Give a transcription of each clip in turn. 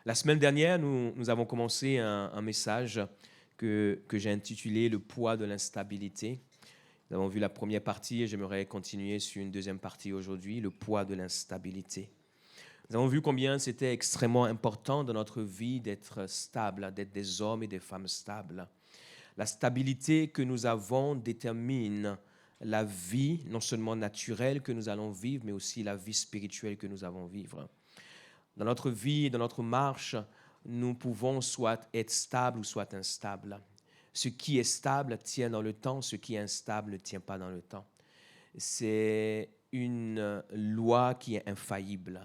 La semaine dernière, nous avons commencé un message que j'ai intitulé « Le poids de l'instabilité ». Nous avons vu la première partie et j'aimerais continuer sur une deuxième partie aujourd'hui, le poids de l'instabilité. Nous avons vu combien c'était extrêmement important dans notre vie d'être stable, d'être des hommes et des femmes stables. La stabilité que nous avons détermine la vie, non seulement naturelle que nous allons vivre, mais aussi la vie spirituelle que nous allons vivre. Dans notre vie, dans notre marche, nous pouvons soit être stables ou soit instables. Ce qui est stable tient dans le temps, ce qui est instable ne tient pas dans le temps. C'est une loi qui est infaillible.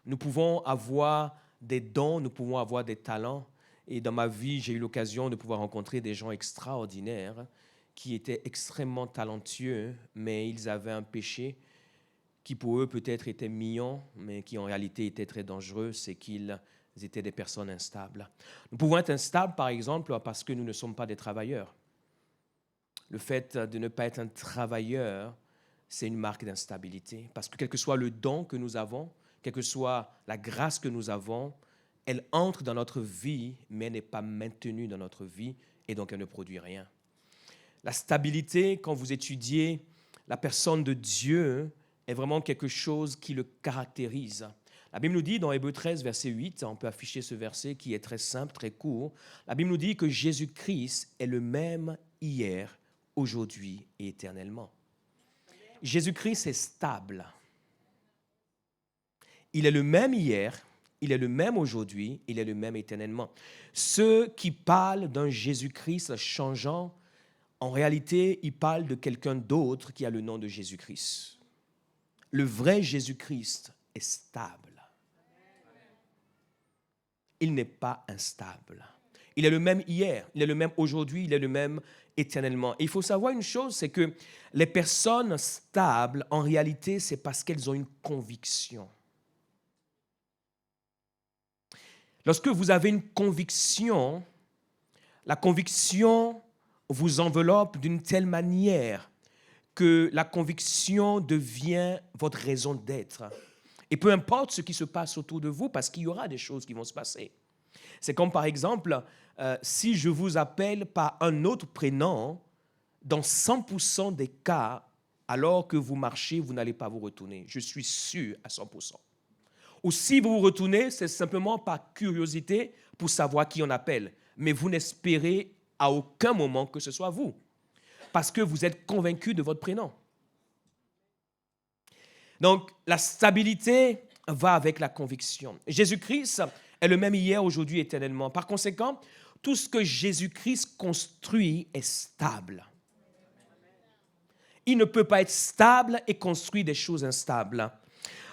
Nous pouvons avoir des dons, nous pouvons avoir des talents. Et dans ma vie, j'ai eu l'occasion de pouvoir rencontrer des gens extraordinaires qui étaient extrêmement talentueux, mais ils avaient un péché qui pour eux peut-être était mignon, mais qui en réalité était très dangereux, c'est qu'ils étaient des personnes instables. Nous pouvons être instables, par exemple, parce que nous ne sommes pas des travailleurs. Le fait de ne pas être un travailleur, c'est une marque d'instabilité, parce que quel que soit le don que nous avons, quelle que soit la grâce que nous avons, elle entre dans notre vie, mais elle n'est pas maintenue dans notre vie, et donc elle ne produit rien. La stabilité, quand vous étudiez la personne de Dieu, est vraiment quelque chose qui le caractérise. La Bible nous dit dans Hébreux 13, verset 8, on peut afficher ce verset qui est très simple, très court. La Bible nous dit que Jésus-Christ est le même hier, aujourd'hui et éternellement. Jésus-Christ est stable. Il est le même hier, il est le même aujourd'hui, il est le même éternellement. Ceux qui parlent d'un Jésus-Christ changeant, en réalité, ils parlent de quelqu'un d'autre qui a le nom de Jésus-Christ. Le vrai Jésus-Christ est stable. Il n'est pas instable. Il est le même hier, il est le même aujourd'hui, il est le même éternellement. Et il faut savoir une chose, c'est que les personnes stables, en réalité, c'est parce qu'elles ont une conviction. Lorsque vous avez une conviction, la conviction vous enveloppe d'une telle manière que la conviction devient votre raison d'être. Et peu importe ce qui se passe autour de vous, parce qu'il y aura des choses qui vont se passer. C'est comme par exemple, si je vous appelle par un autre prénom, dans 100% des cas, alors que vous marchez, vous n'allez pas vous retourner. Je suis sûr à 100%. Ou si vous vous retournez, c'est simplement par curiosité pour savoir qui on appelle. Mais vous n'espérez à aucun moment que ce soit vous. Parce que vous êtes convaincu de votre prénom. Donc, la stabilité va avec la conviction. Jésus-Christ est le même hier, aujourd'hui, éternellement. Par conséquent, tout ce que Jésus-Christ construit est stable. Il ne peut pas être stable et construire des choses instables.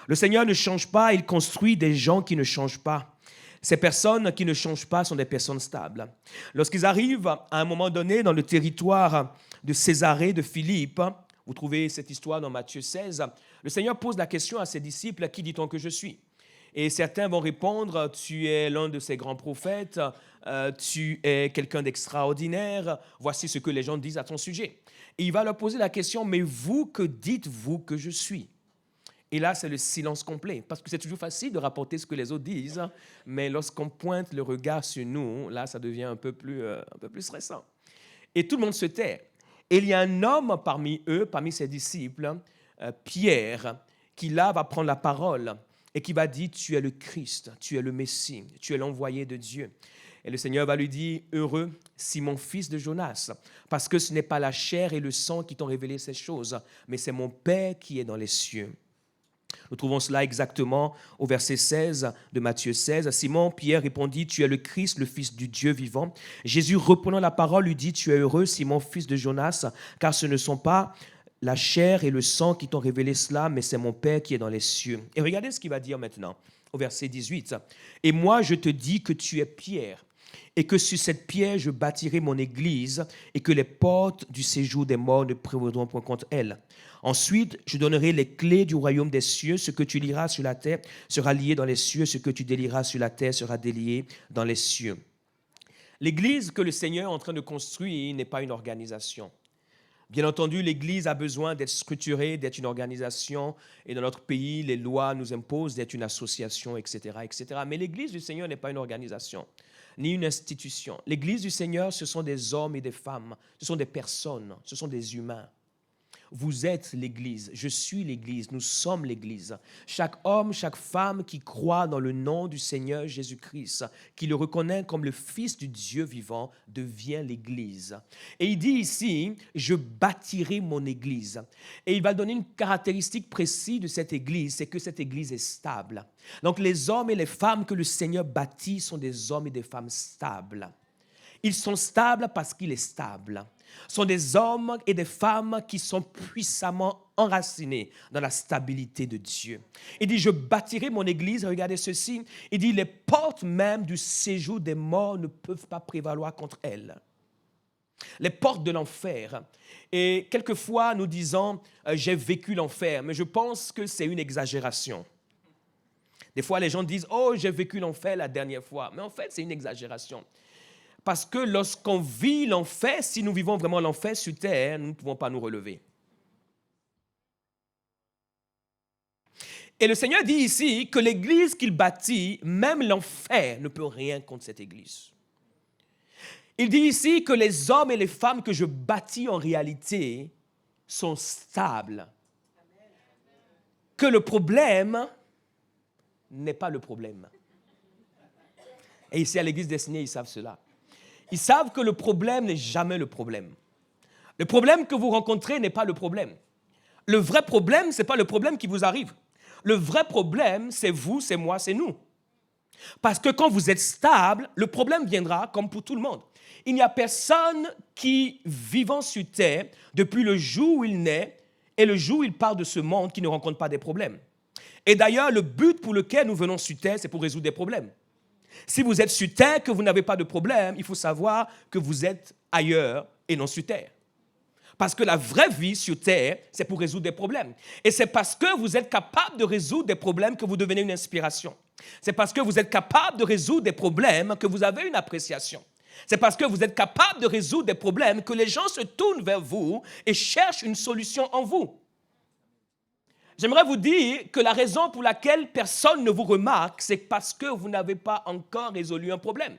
Le Seigneur ne change pas, il construit des gens qui ne changent pas. Ces personnes qui ne changent pas sont des personnes stables. Lorsqu'ils arrivent à un moment donné dans le territoire de Césarée de Philippe, vous trouvez cette histoire dans Matthieu 16, le Seigneur pose la question à ses disciples, « Qui dit-on que je suis ?» Et certains vont répondre, « Tu es l'un de ces grands prophètes, tu es quelqu'un d'extraordinaire, voici ce que les gens disent à ton sujet. » Et il va leur poser la question, « Mais vous, que dites-vous que je suis ?» Et là, c'est le silence complet, parce que c'est toujours facile de rapporter ce que les autres disent, mais lorsqu'on pointe le regard sur nous, là, ça devient un peu plus stressant. Et tout le monde se tait. Et il y a un homme parmi eux, parmi ses disciples, Pierre, qui là va prendre la parole et qui va dire, « Tu es le Christ, tu es le Messie, tu es l'envoyé de Dieu. » Et le Seigneur va lui dire, « Heureux, Simon, fils de Jonas, parce que ce n'est pas la chair et le sang qui t'ont révélé ces choses, mais c'est mon Père qui est dans les cieux. » Nous trouvons cela exactement au verset 16 de Matthieu 16. Simon, Pierre répondit, « Tu es le Christ, le Fils du Dieu vivant. » Jésus, reprenant la parole, lui dit, « Tu es heureux, Simon, fils de Jonas, car ce ne sont pas la chair et le sang qui t'ont révélé cela, mais c'est mon Père qui est dans les cieux. Et regardez ce qu'il va dire maintenant, au verset 18. Et moi, je te dis que tu es Pierre, et que sur cette pierre, je bâtirai mon église, et que les portes du séjour des morts ne prévaudront point contre elle. Ensuite, je donnerai les clés du royaume des cieux. Ce que tu lieras sur la terre sera lié dans les cieux. Ce que tu délieras sur la terre sera délié dans les cieux. L'église que le Seigneur est en train de construire n'est pas une organisation. Bien entendu, l'Église a besoin d'être structurée, d'être une organisation. Et dans notre pays, les lois nous imposent d'être une association, etc., etc. Mais l'Église du Seigneur n'est pas une organisation, ni une institution. L'Église du Seigneur, ce sont des hommes et des femmes. Ce sont des personnes, ce sont des humains. Vous êtes l'Église, je suis l'Église, nous sommes l'Église. Chaque homme, chaque femme qui croit dans le nom du Seigneur Jésus-Christ, qui le reconnaît comme le Fils du Dieu vivant, devient l'Église. Et il dit ici, je bâtirai mon Église. Et il va donner une caractéristique précise de cette Église, c'est que cette Église est stable. Donc les hommes et les femmes que le Seigneur bâtit sont des hommes et des femmes stables. Ils sont stables parce qu'il est stable. Ce sont des hommes et des femmes qui sont puissamment enracinés dans la stabilité de Dieu. Il dit, je bâtirai mon église, regardez ceci, il dit, les portes même du séjour des morts ne peuvent pas prévaloir contre elle. Les portes de l'enfer. Et quelquefois, nous disons, j'ai vécu l'enfer, mais je pense que c'est une exagération. Des fois, les gens disent, oh, j'ai vécu l'enfer la dernière fois, mais en fait, c'est une exagération. Parce que lorsqu'on vit l'enfer, si nous vivons vraiment l'enfer sur terre, nous ne pouvons pas nous relever. Et le Seigneur dit ici que l'église qu'il bâtit, même l'enfer ne peut rien contre cette église. Il dit ici que les hommes et les femmes que je bâtis en réalité sont stables. Que le problème n'est pas le problème. Et ici à l'église destinée, ils savent cela. Ils savent que le problème n'est jamais le problème. Le problème que vous rencontrez n'est pas le problème. Le vrai problème, ce n'est pas le problème qui vous arrive. Le vrai problème, c'est vous, c'est moi, c'est nous. Parce que quand vous êtes stable, le problème viendra comme pour tout le monde. Il n'y a personne qui, vivant sur terre, depuis le jour où il naît et le jour où il part de ce monde, qui ne rencontre pas des problèmes. Et d'ailleurs, le but pour lequel nous venons sur terre, c'est pour résoudre des problèmes. Si vous êtes sur terre, que vous n'avez pas de problème, il faut savoir que vous êtes ailleurs et non sur terre. Parce que la vraie vie sur terre, c'est pour résoudre des problèmes. Et c'est parce que vous êtes capable de résoudre des problèmes que vous devenez une inspiration. C'est parce que vous êtes capable de résoudre des problèmes que vous avez une appréciation. C'est parce que vous êtes capable de résoudre des problèmes que les gens se tournent vers vous et cherchent une solution en vous. J'aimerais vous dire que la raison pour laquelle personne ne vous remarque, c'est parce que vous n'avez pas encore résolu un problème.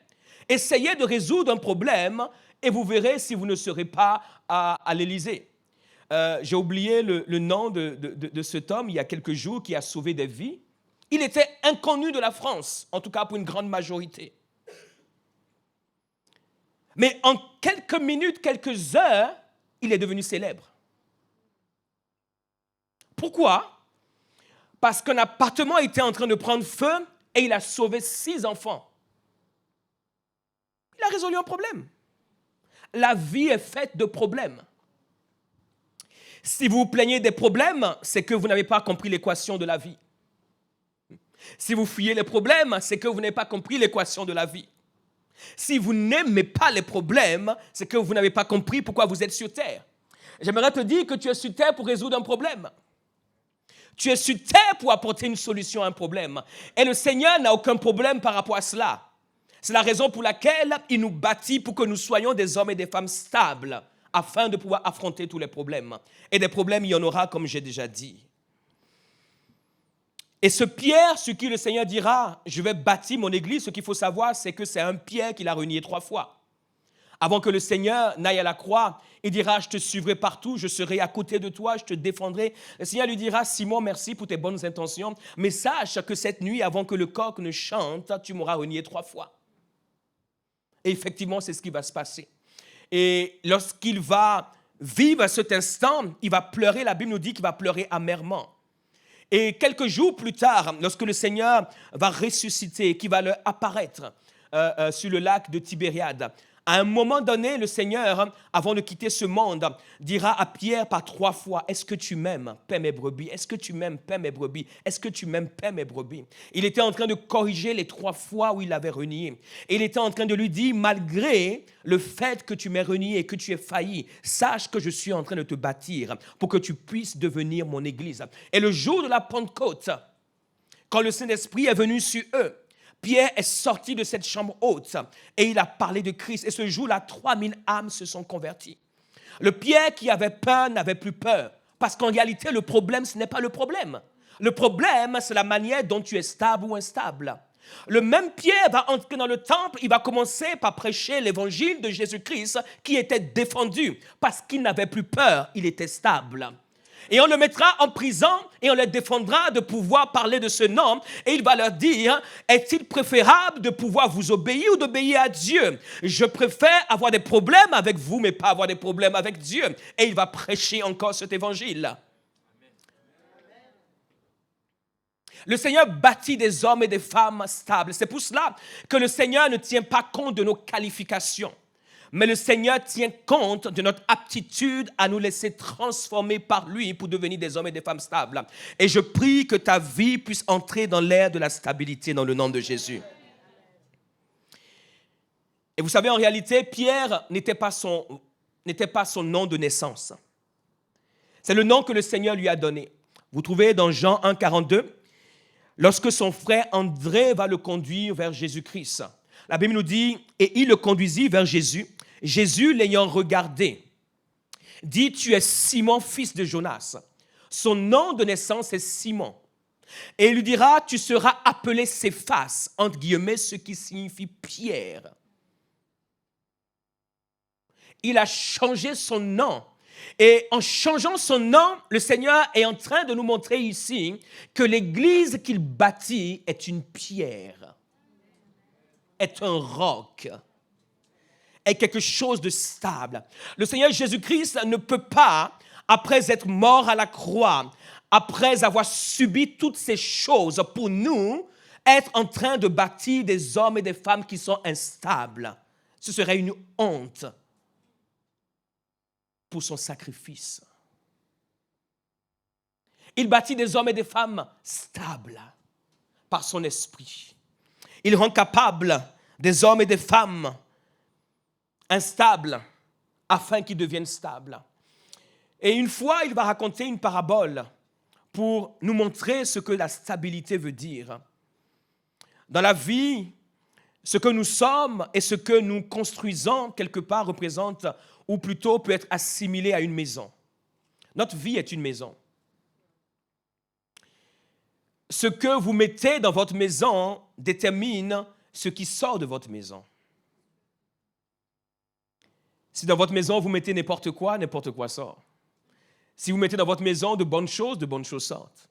Essayez de résoudre un problème et vous verrez si vous ne serez pas à l'Élysée. J'ai oublié le nom de cet homme il y a quelques jours qui a sauvé des vies. Il était inconnu de la France, en tout cas pour une grande majorité. Mais en quelques minutes, quelques heures, il est devenu célèbre. Pourquoi? Parce qu'un appartement était en train de prendre feu et il a sauvé 6 enfants. Il a résolu un problème. La vie est faite de problèmes. Si vous vous plaignez des problèmes, c'est que vous n'avez pas compris l'équation de la vie. Si vous fuyez les problèmes, c'est que vous n'avez pas compris l'équation de la vie. Si vous n'aimez pas les problèmes, c'est que vous n'avez pas compris pourquoi vous êtes sur terre. J'aimerais te dire que tu es sur terre pour résoudre un problème. Tu es sur terre pour apporter une solution à un problème. Et le Seigneur n'a aucun problème par rapport à cela. C'est la raison pour laquelle il nous bâtit pour que nous soyons des hommes et des femmes stables afin de pouvoir affronter tous les problèmes. Et des problèmes, il y en aura, comme j'ai déjà dit. Et ce Pierre, sur qui le Seigneur dira, je vais bâtir mon église, ce qu'il faut savoir, c'est que c'est un Pierre qu'il a renié 3 fois. Avant que le Seigneur n'aille à la croix, il dira, je te suivrai partout, je serai à côté de toi, je te défendrai. Le Seigneur lui dira, Simon, merci pour tes bonnes intentions, mais sache que cette nuit, avant que le coq ne chante, tu m'auras renié 3 fois. Et effectivement, c'est ce qui va se passer. Et lorsqu'il va vivre cet instant, il va pleurer, la Bible nous dit qu'il va pleurer amèrement. Et quelques jours plus tard, lorsque le Seigneur va ressusciter, qu'il va leur apparaître sur le lac de Tibériade, À un moment donné, le Seigneur, avant de quitter ce monde, dira à Pierre par 3 fois, « Est-ce que tu m'aimes, paie mes brebis? Est-ce que tu m'aimes, paie mes brebis? Est-ce que tu m'aimes, paie mes brebis? » Il était en train de corriger les 3 fois où il l'avait renié. Et il était en train de lui dire, « Malgré le fait que tu m'aies renié et que tu aies failli, sache que je suis en train de te bâtir pour que tu puisses devenir mon Église. » Et le jour de la Pentecôte, quand le Saint-Esprit est venu sur eux, Pierre est sorti de cette chambre haute et il a parlé de Christ. Et ce jour-là, 3000 âmes se sont converties. Le Pierre qui avait peur n'avait plus peur. Parce qu'en réalité, le problème, ce n'est pas le problème. Le problème, c'est la manière dont tu es stable ou instable. Le même Pierre va entrer dans le temple, il va commencer par prêcher l'évangile de Jésus-Christ qui était défendu parce qu'il n'avait plus peur, il était stable. Et on le mettra en prison et on le défendra de pouvoir parler de ce nom. Et il va leur dire, est-il préférable de pouvoir vous obéir ou d'obéir à Dieu? Je préfère avoir des problèmes avec vous, mais pas avoir des problèmes avec Dieu. Et il va prêcher encore cet évangile. Le Seigneur bâtit des hommes et des femmes stables. C'est pour cela que le Seigneur ne tient pas compte de nos qualifications. Mais le Seigneur tient compte de notre aptitude à nous laisser transformer par lui pour devenir des hommes et des femmes stables. Et je prie que ta vie puisse entrer dans l'ère de la stabilité dans le nom de Jésus. Et vous savez, en réalité, Pierre n'était pas son nom de naissance. C'est le nom que le Seigneur lui a donné. Vous trouvez dans Jean 1, 42, lorsque son frère André va le conduire vers Jésus-Christ. La Bible nous dit, et il le conduisit vers Jésus. Jésus, l'ayant regardé, dit, tu es Simon, fils de Jonas. Son nom de naissance est Simon. Et il lui dira, tu seras appelé Céphas, entre guillemets, ce qui signifie pierre. Il a changé son nom. Et en changeant son nom, le Seigneur est en train de nous montrer ici que l'église qu'il bâtit est une pierre, est un roc, est quelque chose de stable. Le Seigneur Jésus-Christ ne peut pas, après être mort à la croix, après avoir subi toutes ces choses pour nous, être en train de bâtir des hommes et des femmes qui sont instables. Ce serait une honte pour son sacrifice. Il bâtit des hommes et des femmes stables par son esprit. Il rend capable des hommes et des femmes instables afin qu'ils deviennent stables. Et une fois, il va raconter une parabole pour nous montrer ce que la stabilité veut dire. Dans la vie, ce que nous sommes et ce que nous construisons, quelque part, représente, ou plutôt peut être assimilé à une maison. Notre vie est une maison. Ce que vous mettez dans votre maison détermine ce qui sort de votre maison. Si dans votre maison, vous mettez n'importe quoi sort. Si vous mettez dans votre maison de bonnes choses sortent.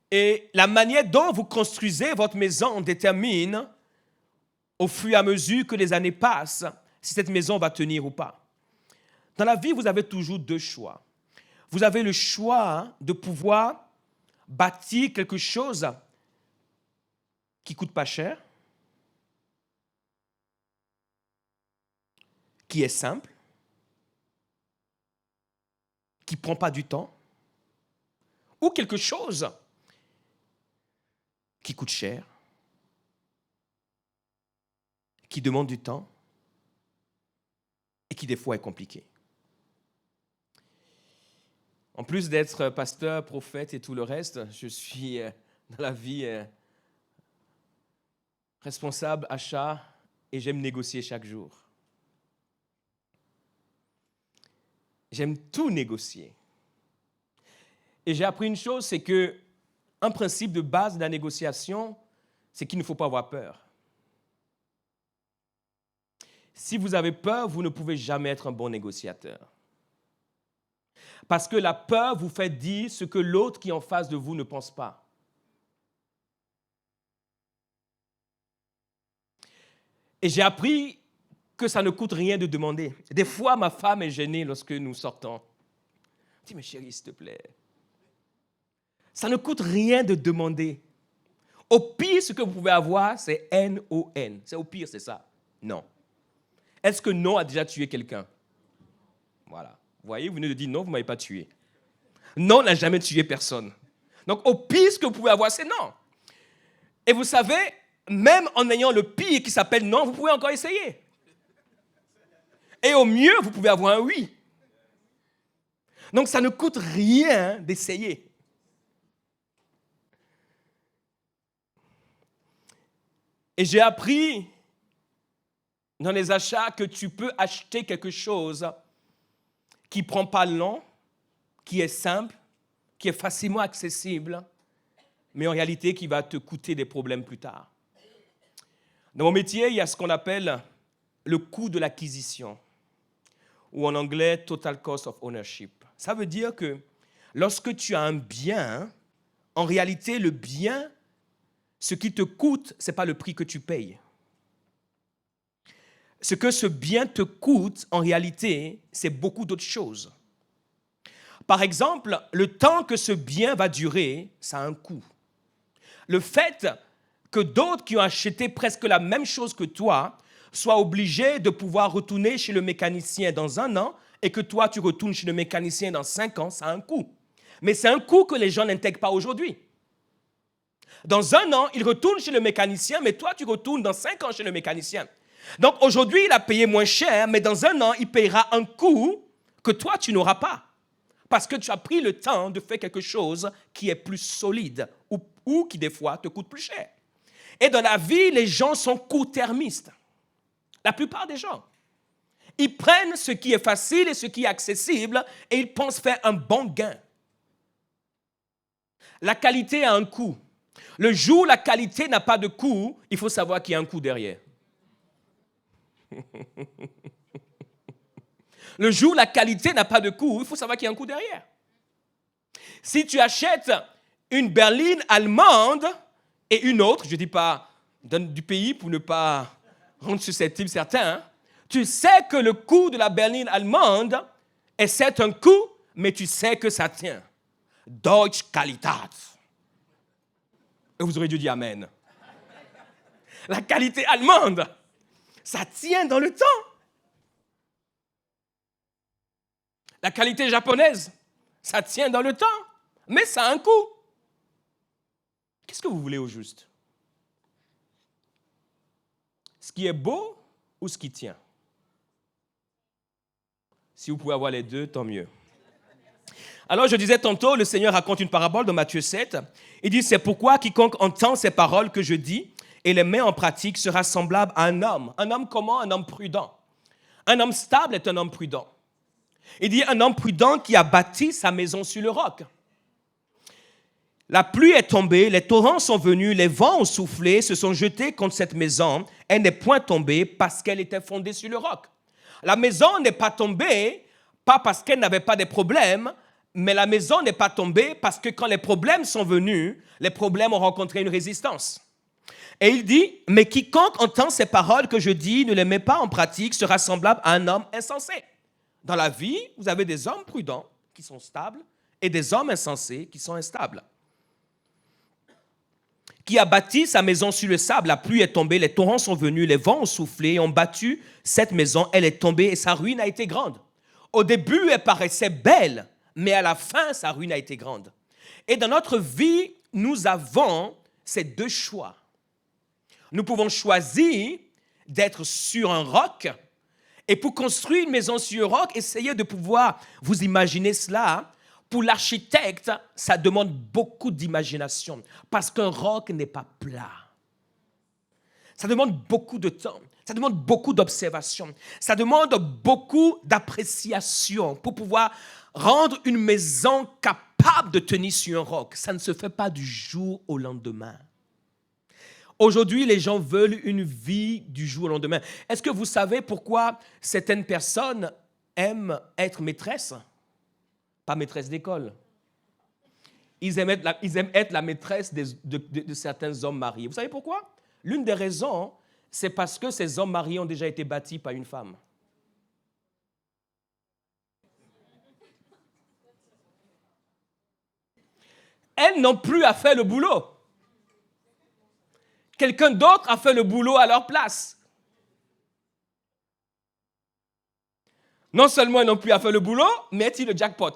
Et la manière dont vous construisez votre maison détermine, au fur et à mesure que les années passent, si cette maison va tenir ou pas. Dans la vie, vous avez toujours 2 choix. Vous avez le choix de pouvoir bâtir quelque chose qui ne coûte pas cher, qui est simple, qui ne prend pas du temps, ou quelque chose qui coûte cher, qui demande du temps et qui des fois est compliqué. En plus d'être pasteur, prophète et tout le reste, je suis dans la vie responsable achat et j'aime négocier chaque jour. J'aime tout négocier. Et j'ai appris une chose, c'est qu'un principe de base de la négociation, c'est qu'il ne faut pas avoir peur. Si vous avez peur, vous ne pouvez jamais être un bon négociateur. Parce que la peur vous fait dire ce que l'autre qui est en face de vous ne pense pas. Et j'ai appris que ça ne coûte rien de demander. Des fois, ma femme est gênée lorsque nous sortons. Je dis, mais chérie, s'il te plaît. Ça ne coûte rien de demander. Au pire, ce que vous pouvez avoir, c'est N-O-N. C'est au pire, c'est ça. Non. Est-ce que non a déjà tué quelqu'un? Voilà. Vous voyez, vous venez de dire non, vous ne m'avez pas tué. Non n'a jamais tué personne. Donc, au pire, ce que vous pouvez avoir, c'est non. Et vous savez, même en ayant le pire qui s'appelle non, vous pouvez encore essayer. Et au mieux, vous pouvez avoir un oui. Donc, ça ne coûte rien d'essayer. Et j'ai appris dans les achats que tu peux acheter quelque chose qui ne prend pas long, qui est simple, qui est facilement accessible, mais en réalité qui va te coûter des problèmes plus tard. Dans mon métier, il y a ce qu'on appelle le coût de l'acquisition, ou en anglais, total cost of ownership. Ça veut dire que lorsque tu as un bien, en réalité, le bien, ce qui te coûte, ce n'est pas le prix que tu payes. Ce que ce bien te coûte, en réalité, c'est beaucoup d'autres choses. Par exemple, le temps que ce bien va durer, ça a un coût. Le fait que d'autres qui ont acheté presque la même chose que toi soient obligés de pouvoir retourner chez le mécanicien dans 1 an et que toi, tu retournes chez le mécanicien dans 5 ans, ça a un coût. Mais c'est un coût que les gens n'intègrent pas aujourd'hui. Dans 1 an, ils retournent chez le mécanicien, mais toi, tu retournes dans 5 ans chez le mécanicien. Donc aujourd'hui, il a payé moins cher, mais dans 1 an, il payera un coût que toi, tu n'auras pas. Parce que tu as pris le temps de faire quelque chose qui est plus solide ou qui, des fois, te coûte plus cher. Et dans la vie, les gens sont court-termistes. La plupart des gens. Ils prennent ce qui est facile et ce qui est accessible et ils pensent faire un bon gain. La qualité a un coût. Le jour où la qualité n'a pas de coût, il faut savoir qu'il y a un coût derrière. Le jour où la qualité n'a pas de coût, il faut savoir qu'il y a un coût derrière. Si tu achètes une berline allemande et une autre, je ne dis pas du pays pour ne pas rendre susceptible certains, hein, tu sais que le coût de la berline allemande est certes un coût, mais tu sais que ça tient. Deutsche Qualität. Et vous aurez dû dire Amen. La qualité allemande, ça tient dans le temps. La qualité japonaise, ça tient dans le temps, mais ça a un coût. Qu'est-ce que vous voulez au juste? Ce qui est beau ou ce qui tient? Si vous pouvez avoir les deux, tant mieux. Alors, je disais tantôt, le Seigneur raconte une parabole dans Matthieu 7. Il dit, c'est pourquoi quiconque entend ces paroles que je dis et les met en pratique sera semblable à un homme. Un homme comment? Un homme prudent. Un homme stable est un homme prudent. Il dit, un homme prudent qui a bâti sa maison sur le roc. La pluie est tombée, les torrents sont venus, les vents ont soufflé, se sont jetés contre cette maison. Elle n'est point tombée parce qu'elle était fondée sur le roc. La maison n'est pas tombée, pas parce qu'elle n'avait pas de problèmes, mais la maison n'est pas tombée parce que quand les problèmes sont venus, les problèmes ont rencontré une résistance. Et il dit, mais quiconque entend ces paroles que je dis, ne les met pas en pratique, sera semblable à un homme insensé. Dans la vie, vous avez des hommes prudents qui sont stables et des hommes insensés qui sont instables. Qui a bâti sa maison sur le sable, la pluie est tombée, les torrents sont venus, les vents ont soufflé et ont battu cette maison, elle est tombée et sa ruine a été grande. Au début, elle paraissait belle, mais à la fin, sa ruine a été grande. Et dans notre vie, nous avons ces deux choix. Nous pouvons choisir d'être sur un roc. Et pour construire une maison sur un roc, essayez de pouvoir vous imaginer cela. Pour l'architecte, ça demande beaucoup d'imagination parce qu'un roc n'est pas plat. Ça demande beaucoup de temps, ça demande beaucoup d'observation, ça demande beaucoup d'appréciation pour pouvoir rendre une maison capable de tenir sur un roc. Ça ne se fait pas du jour au lendemain. Aujourd'hui, les gens veulent une vie du jour au lendemain. Est-ce que vous savez pourquoi certaines personnes aiment être maîtresses? Pas maîtresse d'école. Ils aiment être la maîtresse de certains hommes mariés. Vous savez pourquoi? L'une des raisons, c'est parce que ces hommes mariés ont déjà été bâtis par une femme. Elles n'ont plus à faire le boulot. Quelqu'un d'autre a fait le boulot à leur place. Non seulement ils n'ont plus à faire le boulot, mais ils le jackpot.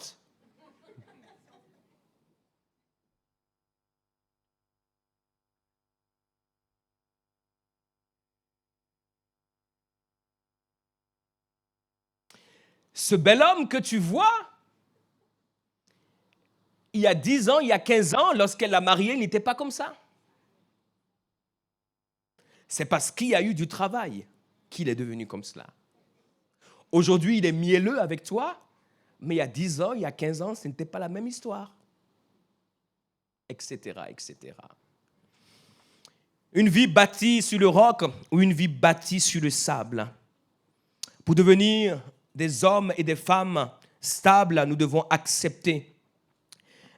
Ce bel homme que tu vois, il y a 10 ans, il y a 15 ans, lorsqu'elle l'a marié, il n'était pas comme ça. C'est parce qu'il y a eu du travail qu'il est devenu comme cela. Aujourd'hui, il est mielleux avec toi, mais il y a 10 ans, il y a 15 ans, ce n'était pas la même histoire. Etc., etc. Une vie bâtie sur le roc ou une vie bâtie sur le sable. Pour devenir des hommes et des femmes stables, nous devons accepter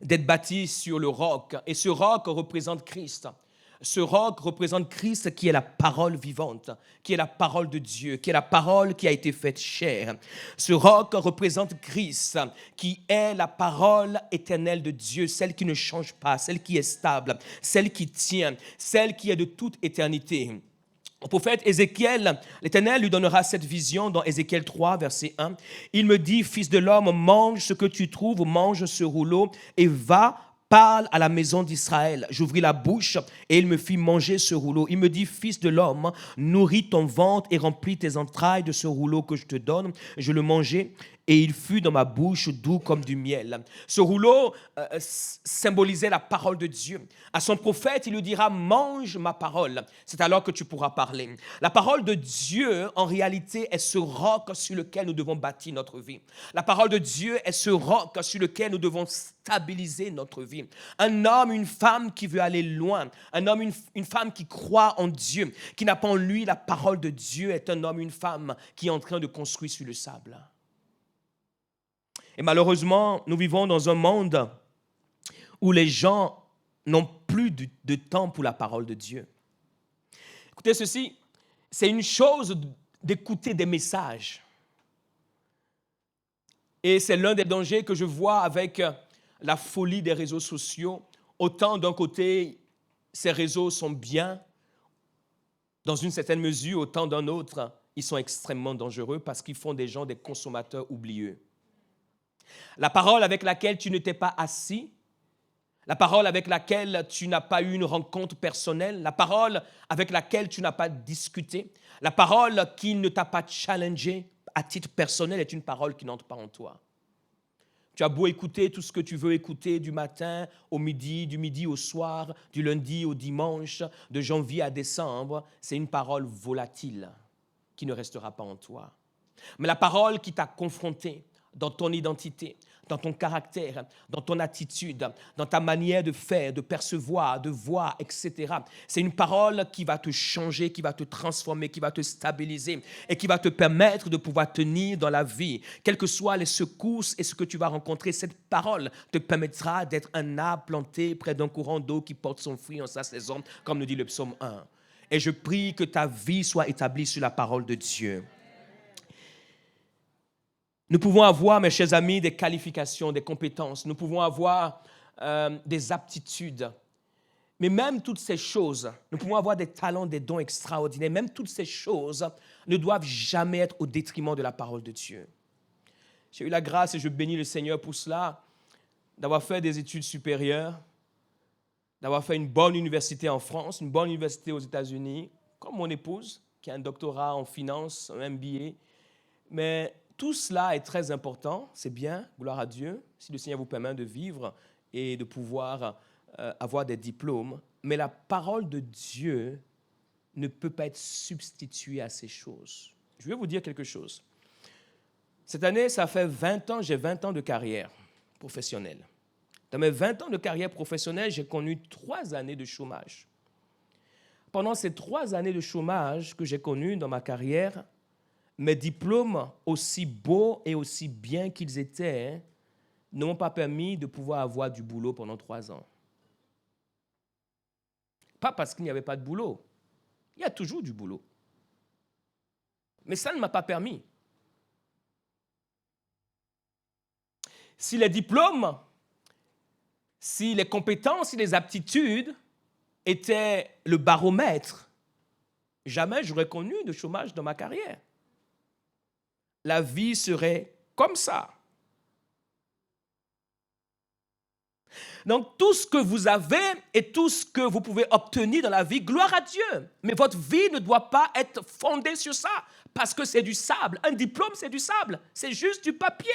d'être bâtis sur le roc. Et ce roc représente Christ. Ce roc représente Christ qui est la parole vivante, qui est la parole de Dieu, qui est la parole qui a été faite chair. Ce roc représente Christ qui est la parole éternelle de Dieu, celle qui ne change pas, celle qui est stable, celle qui tient, celle qui est de toute éternité. Au prophète Ézéchiel, l'Éternel lui donnera cette vision dans Ézéchiel 3, verset 1. Il me dit, fils de l'homme, mange ce que tu trouves, mange ce rouleau et va, parle à la maison d'Israël. J'ouvris la bouche et il me fit manger ce rouleau. Il me dit, fils de l'homme, nourris ton ventre et remplis tes entrailles de ce rouleau que je te donne. Je le mangeai et il fut dans ma bouche doux comme du miel. Ce rouleau symbolisait la parole de Dieu. À son prophète, il lui dira, mange ma parole. C'est alors que tu pourras parler. La parole de Dieu, en réalité, est ce roc sur lequel nous devons bâtir notre vie. La parole de Dieu est ce roc sur lequel nous devons stabiliser notre vie. Un homme, une femme qui veut aller loin, un homme, une femme qui croit en Dieu, qui n'a pas en lui la parole de Dieu, est un homme, une femme qui est en train de construire sur le sable. Et malheureusement, nous vivons dans un monde où les gens n'ont plus de temps pour la parole de Dieu. Écoutez ceci, c'est une chose d'écouter des messages. Et c'est l'un des dangers que je vois avec la folie des réseaux sociaux. Autant d'un côté, ces réseaux sont bien, dans une certaine mesure, autant d'un autre, ils sont extrêmement dangereux parce qu'ils font des gens des consommateurs oublieux. La parole avec laquelle tu ne t'es pas assis, la parole avec laquelle tu n'as pas eu une rencontre personnelle, la parole avec laquelle tu n'as pas discuté, la parole qui ne t'a pas challengé à titre personnel est une parole qui n'entre pas en toi. Tu as beau écouter tout ce que tu veux écouter du matin au midi, du midi au soir, du lundi au dimanche, de janvier à décembre, c'est une parole volatile qui ne restera pas en toi. Mais la parole qui t'a confronté dans ton identité, dans ton caractère, dans ton attitude, dans ta manière de faire, de percevoir, de voir, etc. C'est une parole qui va te changer, qui va te transformer, qui va te stabiliser et qui va te permettre de pouvoir tenir dans la vie. Quelles que soient les secousses et ce que tu vas rencontrer, cette parole te permettra d'être un arbre planté près d'un courant d'eau qui porte son fruit en sa saison, comme nous dit le psaume 1. Et je prie que ta vie soit établie sur la parole de Dieu. Nous pouvons avoir, mes chers amis, des qualifications, des compétences. Nous pouvons avoir des aptitudes. Mais même toutes ces choses, nous pouvons avoir des talents, des dons extraordinaires. Même toutes ces choses ne doivent jamais être au détriment de la parole de Dieu. J'ai eu la grâce, et je bénis le Seigneur pour cela, d'avoir fait des études supérieures, d'avoir fait une bonne université en France, une bonne université aux États-Unis, comme mon épouse, qui a un doctorat en finance, un MBA. Mais tout cela est très important, c'est bien, gloire à Dieu, si le Seigneur vous permet de vivre et de pouvoir avoir des diplômes. Mais la parole de Dieu ne peut pas être substituée à ces choses. Je vais vous dire quelque chose. Cette année, ça fait 20 ans, j'ai 20 ans de carrière professionnelle. Dans mes 20 ans de carrière professionnelle, j'ai connu 3 années de chômage. Pendant ces 3 années de chômage que j'ai connues dans ma carrière, mes diplômes, aussi beaux et aussi bien qu'ils étaient, ne m'ont pas permis de pouvoir avoir du boulot pendant 3 ans. Pas parce qu'il n'y avait pas de boulot. Il y a toujours du boulot. Mais ça ne m'a pas permis. Si les diplômes, si les compétences, si les aptitudes étaient le baromètre, jamais j'aurais connu de chômage dans ma carrière. la vie serait comme ça. Donc, tout ce que vous avez et tout ce que vous pouvez obtenir dans la vie, gloire à Dieu. Mais votre vie ne doit pas être fondée sur ça, parce que c'est du sable. Un diplôme, c'est du sable. C'est juste du papier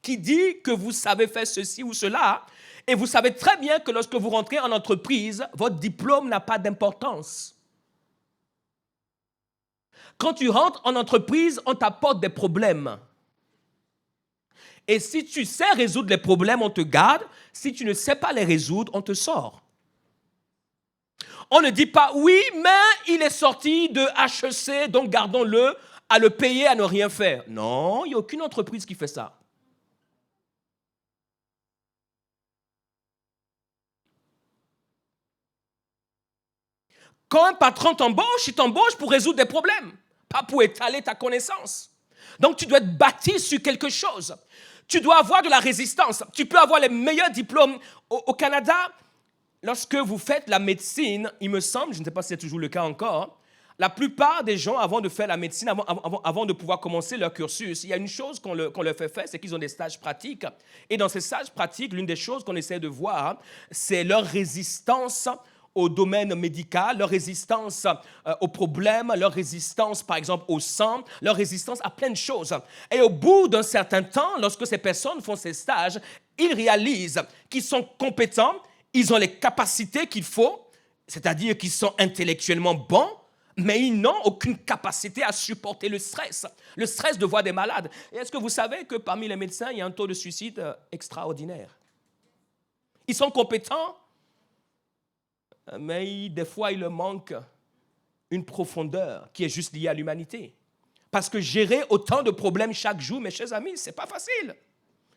qui dit que vous savez faire ceci ou cela. Et vous savez très bien que lorsque vous rentrez en entreprise, votre diplôme n'a pas d'importance. Quand tu rentres en entreprise, on t'apporte des problèmes. Et si tu sais résoudre les problèmes, on te garde. Si tu ne sais pas les résoudre, on te sort. On ne dit pas, oui, mais il est sorti de HEC, donc gardons-le, à le payer, à ne rien faire. Non, il n'y a aucune entreprise qui fait ça. Quand un patron t'embauche, il t'embauche pour résoudre des problèmes, pas pour étaler ta connaissance. Donc, tu dois être bâti sur quelque chose. Tu dois avoir de la résistance. Tu peux avoir les meilleurs diplômes. Au Canada, lorsque vous faites la médecine, il me semble, je ne sais pas si c'est toujours le cas encore, la plupart des gens, avant de faire la médecine, avant de pouvoir commencer leur cursus, il y a une chose qu'on leur fait faire, c'est qu'ils ont des stages pratiques. Et dans ces stages pratiques, l'une des choses qu'on essaie de voir, c'est leur résistance au domaine médical, leur résistance aux problèmes, leur résistance, par exemple, au sang, leur résistance à plein de choses. Et au bout d'un certain temps, lorsque ces personnes font ces stages, ils réalisent qu'ils sont compétents, ils ont les capacités qu'il faut, c'est-à-dire qu'ils sont intellectuellement bons, mais ils n'ont aucune capacité à supporter le stress de voir des malades. Et est-ce que vous savez que parmi les médecins, il y a un taux de suicide extraordinaire? Ils sont compétents, mais des fois, il leur manque une profondeur qui est juste liée à l'humanité. Parce que gérer autant de problèmes chaque jour, mes chers amis, ce n'est pas facile.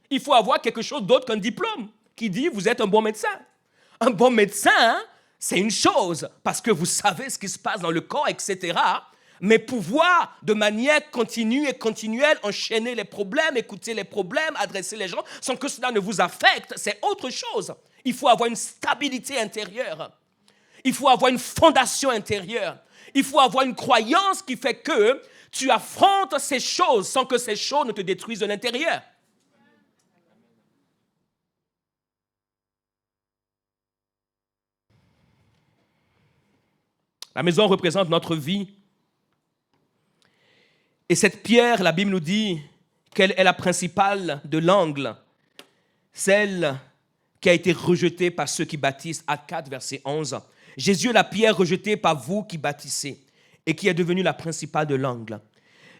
Il faut avoir quelque chose d'autre qu'un diplôme qui dit « vous êtes un bon médecin ». Un bon médecin, c'est une chose, parce que vous savez ce qui se passe dans le corps, etc. Mais pouvoir, de manière continue et continuelle, enchaîner les problèmes, écouter les problèmes, adresser les gens, sans que cela ne vous affecte, c'est autre chose. Il faut avoir une stabilité intérieure. Il faut avoir une fondation intérieure. Il faut avoir une croyance qui fait que tu affrontes ces choses sans que ces choses ne te détruisent de l'intérieur. La maison représente notre vie. Et cette pierre, la Bible nous dit qu'elle est la principale de l'angle, celle qui a été rejetée par ceux qui bâtissent. Actes 4, verset 11. Jésus est la pierre rejetée par vous qui bâtissez et qui est devenue la principale de l'angle.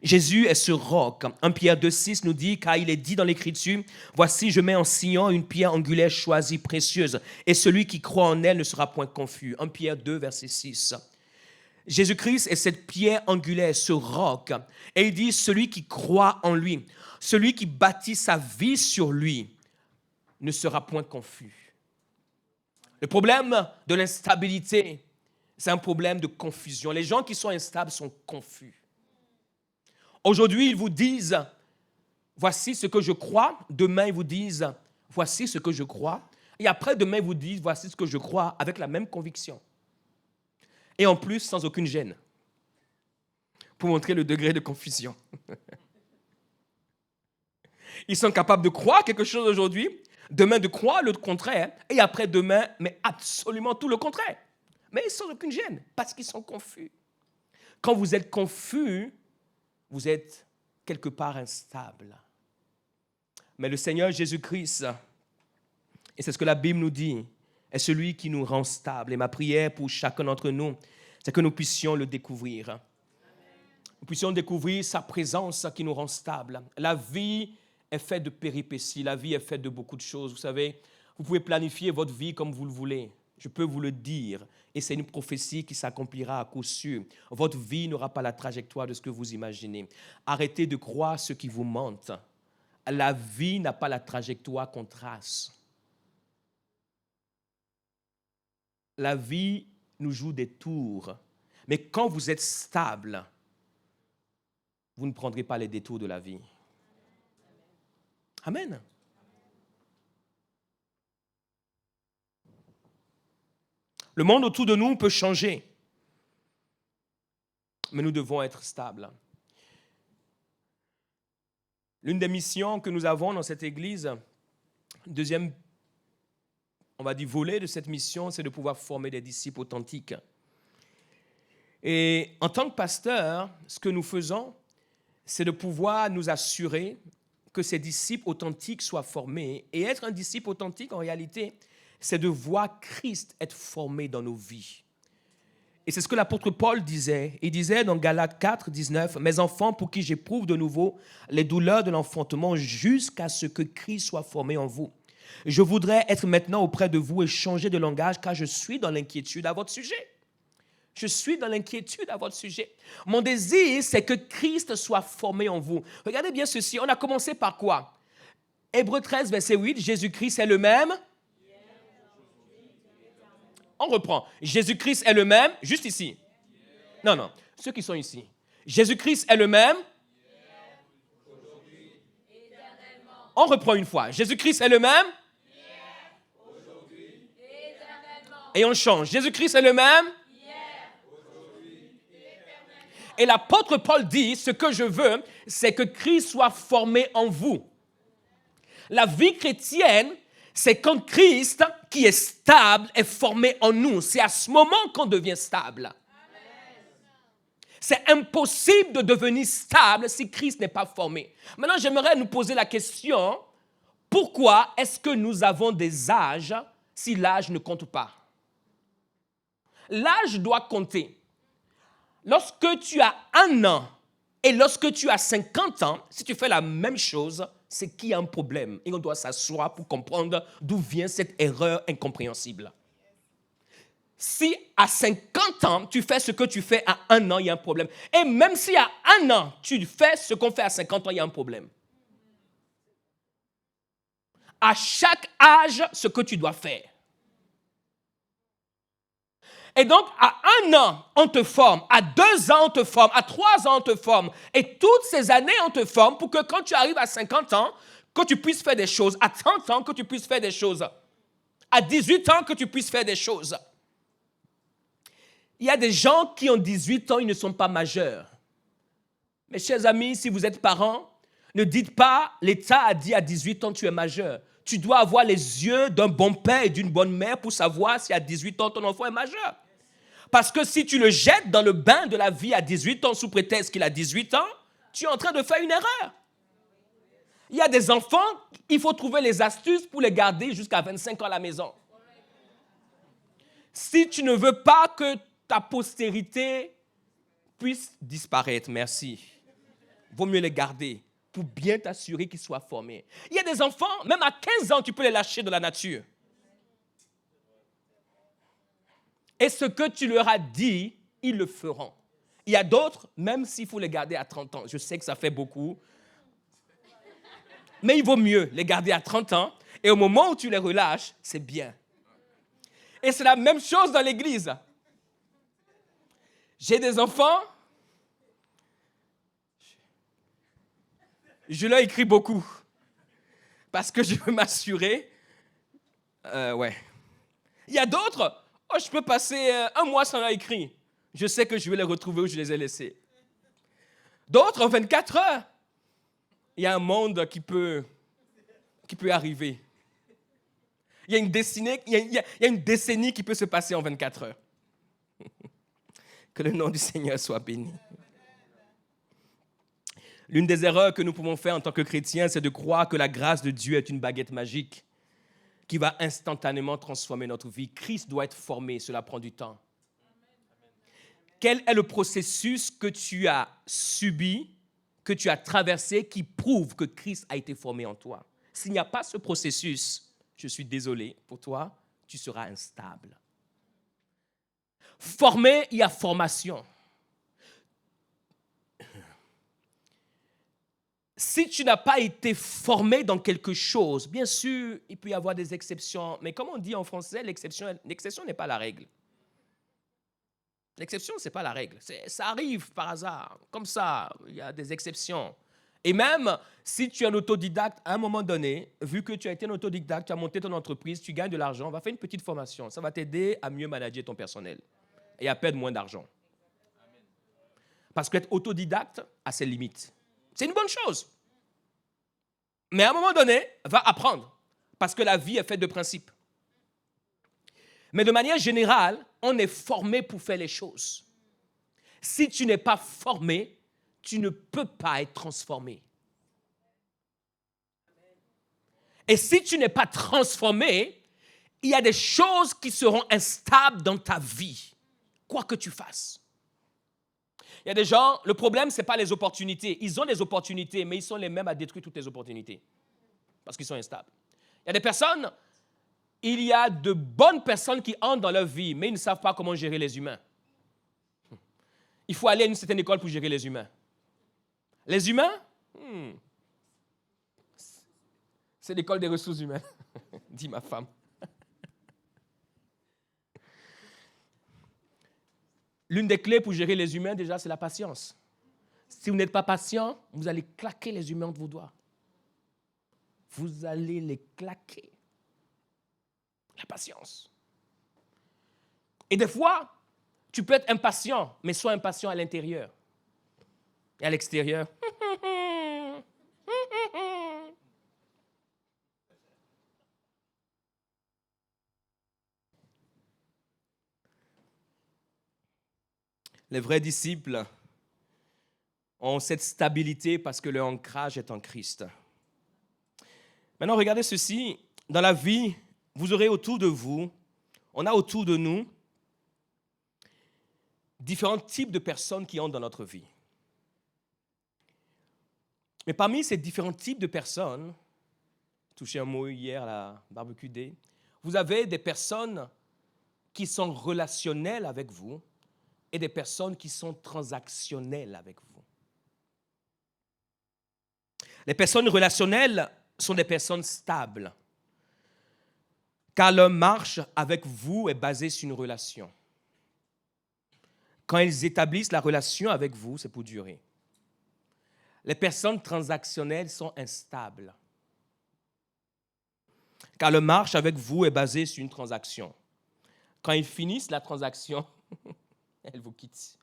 Jésus est ce roc. 1 Pierre 2,6 nous dit, car il est dit dans l'Écriture, voici, je mets en Sion une pierre angulaire choisie, précieuse, et celui qui croit en elle ne sera point confus. 1 Pierre 2, verset 6. Jésus-Christ est cette pierre angulaire, ce roc. Et il dit, celui qui croit en lui, celui qui bâtit sa vie sur lui, ne sera point confus. Le problème de l'instabilité, c'est un problème de confusion. Les gens qui sont instables sont confus. Aujourd'hui, ils vous disent, voici ce que je crois. Demain, ils vous disent, voici ce que je crois. Et après, demain, ils vous disent, voici ce que je crois, avec la même conviction. Et en plus, sans aucune gêne. Pour montrer le degré de confusion. Ils sont capables de croire quelque chose aujourd'hui, demain de croire le contraire, et après-demain, mais absolument tout le contraire. Mais sans aucune gêne, parce qu'ils sont confus. Quand vous êtes confus, vous êtes quelque part instable. Mais le Seigneur Jésus-Christ, et c'est ce que la Bible nous dit, est celui qui nous rend stables. Et ma prière pour chacun d'entre nous, c'est que nous puissions le découvrir. Nous puissions découvrir sa présence qui nous rend stables. La vie est faite de péripéties, la vie est faite de beaucoup de choses. Vous savez, vous pouvez planifier votre vie comme vous le voulez. Je peux vous le dire, et c'est une prophétie qui s'accomplira à coup sûr. Votre vie n'aura pas la trajectoire de ce que vous imaginez. Arrêtez de croire ce qui vous mente. La vie n'a pas la trajectoire qu'on trace. La vie nous joue des tours. Mais quand vous êtes stable, vous ne prendrez pas les détours de la vie. Amen. Le monde autour de nous peut changer, mais nous devons être stables. L'une des missions que nous avons dans cette église, deuxième, on va dire, volet de cette mission, c'est de pouvoir former des disciples authentiques. Et en tant que pasteur, ce que nous faisons, c'est de pouvoir nous assurer que ces disciples authentiques soient formés. Et être un disciple authentique, en réalité, c'est de voir Christ être formé dans nos vies. Et c'est ce que l'apôtre Paul disait. Il disait dans Galates 4, 19, « Mes enfants, pour qui j'éprouve de nouveau les douleurs de l'enfantement jusqu'à ce que Christ soit formé en vous. Je voudrais être maintenant auprès de vous et changer de langage car je suis dans l'inquiétude à votre sujet. » Je suis dans l'inquiétude à votre sujet. Mon désir, c'est que Christ soit formé en vous. Regardez bien ceci. On a commencé par quoi? Hébreux 13, verset 8, Jésus-Christ est le même. On reprend. Jésus-Christ est le même, juste ici. Non, ceux qui sont ici. Jésus-Christ est le même. On reprend une fois. Jésus-Christ est le même. Et on change. Jésus-Christ est le même. Et l'apôtre Paul dit, ce que je veux, c'est que Christ soit formé en vous. La vie chrétienne, c'est quand Christ, qui est stable, est formé en nous. C'est à ce moment qu'on devient stable. C'est impossible de devenir stable si Christ n'est pas formé. Maintenant, j'aimerais nous poser la question, pourquoi est-ce que nous avons des âges si l'âge ne compte pas? L'âge doit compter. Lorsque tu as 1 an et lorsque tu as 50 ans, si tu fais la même chose, c'est qu'il y a un problème. Et on doit s'asseoir pour comprendre d'où vient cette erreur incompréhensible. Si à 50 ans, tu fais ce que tu fais à 1 an, il y a un problème. Et même si à 1 an, tu fais ce qu'on fait à 50 ans, il y a un problème. À chaque âge, ce que tu dois faire. Et donc, à 1 an, on te forme. À 2 ans, on te forme. À 3 ans, on te forme. Et toutes ces années, on te forme pour que quand tu arrives à 50 ans, que tu puisses faire des choses. À 30 ans, que tu puisses faire des choses. À 18 ans, que tu puisses faire des choses. Il y a des gens qui ont 18 ans, ils ne sont pas majeurs. Mes chers amis, si vous êtes parents, ne dites pas, l'État a dit à 18 ans, tu es majeur. Tu dois avoir les yeux d'un bon père et d'une bonne mère pour savoir si à 18 ans, ton enfant est majeur. Parce que si tu le jettes dans le bain de la vie à 18 ans sous prétexte qu'il a 18 ans, tu es en train de faire une erreur. Il y a des enfants, il faut trouver les astuces pour les garder jusqu'à 25 ans à la maison. Si tu ne veux pas que ta postérité puisse disparaître, merci, vaut mieux les garder pour bien t'assurer qu'ils soient formés. Il y a des enfants, même à 15 ans, tu peux les lâcher de la nature. Et ce que tu leur as dit, ils le feront. Il y a d'autres, même s'il faut les garder à 30 ans. Je sais que ça fait beaucoup. Mais il vaut mieux les garder à 30 ans. Et au moment où tu les relâches, c'est bien. Et c'est la même chose dans l'église. J'ai des enfants. Je leur écris beaucoup. Parce que je veux m'assurer. Ouais. Il y a d'autres. Oh, je peux passer 1 mois sans leur écrire. Je sais que je vais les retrouver où je les ai laissés. D'autres, en 24 heures, il y a un monde qui peut arriver. Il y a une décennie qui peut se passer en 24 heures. Que le nom du Seigneur soit béni. L'une des erreurs que nous pouvons faire en tant que chrétiens, c'est de croire que la grâce de Dieu est une baguette magique qui va instantanément transformer notre vie. Christ doit être formé, cela prend du temps. Quel est le processus que tu as subi, que tu as traversé, qui prouve que Christ a été formé en toi? S'il n'y a pas ce processus, je suis désolé pour toi, tu seras instable. Formé, il y a formation. Si tu n'as pas été formé dans quelque chose, bien sûr, il peut y avoir des exceptions. Mais comme on dit en français, l'exception n'est pas la règle. L'exception, ce n'est pas la règle. Ça arrive par hasard. Comme ça, il y a des exceptions. Et même si tu es un autodidacte, à un moment donné, vu que tu as été un autodidacte, tu as monté ton entreprise, tu gagnes de l'argent, va faire une petite formation. Ça va t'aider à mieux manager ton personnel et à perdre moins d'argent. Parce qu'être autodidacte a ses limites. C'est une bonne chose. Mais à un moment donné, va apprendre. Parce que la vie est faite de principes. Mais de manière générale, on est formé pour faire les choses. Si tu n'es pas formé, tu ne peux pas être transformé. Et si tu n'es pas transformé, il y a des choses qui seront instables dans ta vie, quoi que tu fasses. Il y a des gens, le problème, ce n'est pas les opportunités. Ils ont des opportunités, mais ils sont les mêmes à détruire toutes les opportunités. Parce qu'ils sont instables. Il y a des personnes, il y a de bonnes personnes qui entrent dans leur vie, mais ils ne savent pas comment gérer les humains. Il faut aller à une certaine école pour gérer les humains. Les humains, c'est l'école des ressources humaines, dit ma femme. L'une des clés pour gérer les humains, déjà, c'est la patience. Si vous n'êtes pas patient, vous allez claquer les humains de vos doigts. Vous allez les claquer. La patience. Et des fois, tu peux être impatient, mais sois impatient à l'intérieur. Et à l'extérieur. Les vrais disciples ont cette stabilité parce que leur ancrage est en Christ. Maintenant, regardez ceci. Dans la vie, vous aurez autour de vous, on a autour de nous différents types de personnes qui entrent dans notre vie. Mais parmi ces différents types de personnes, j'ai touché un mot hier à la barbecue day, vous avez des personnes qui sont relationnelles avec vous et des personnes qui sont transactionnelles avec vous. Les personnes relationnelles sont des personnes stables, car leur marche avec vous est basée sur une relation. Quand ils établissent la relation avec vous, c'est pour durer. Les personnes transactionnelles sont instables, car leur marche avec vous est basée sur une transaction. Quand ils finissent la transaction, elles vous quittent.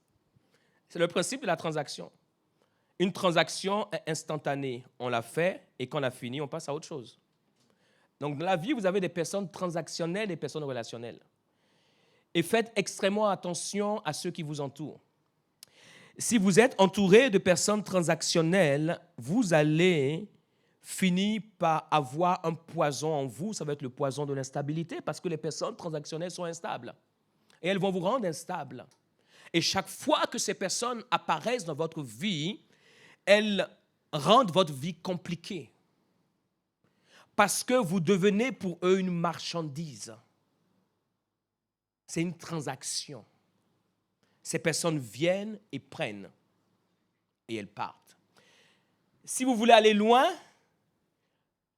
C'est le principe de la transaction. Une transaction est instantanée. On l'a fait et quand on a fini, on passe à autre chose. Donc, dans la vie, vous avez des personnes transactionnelles et des personnes relationnelles. Et faites extrêmement attention à ceux qui vous entourent. Si vous êtes entouré de personnes transactionnelles, vous allez finir par avoir un poison en vous. Ça va être le poison de l'instabilité parce que les personnes transactionnelles sont instables. Et elles vont vous rendre instables. Et chaque fois que ces personnes apparaissent dans votre vie, elles rendent votre vie compliquée. Parce que vous devenez pour eux une marchandise. C'est une transaction. Ces personnes viennent et prennent. Et elles partent. Si vous voulez aller loin,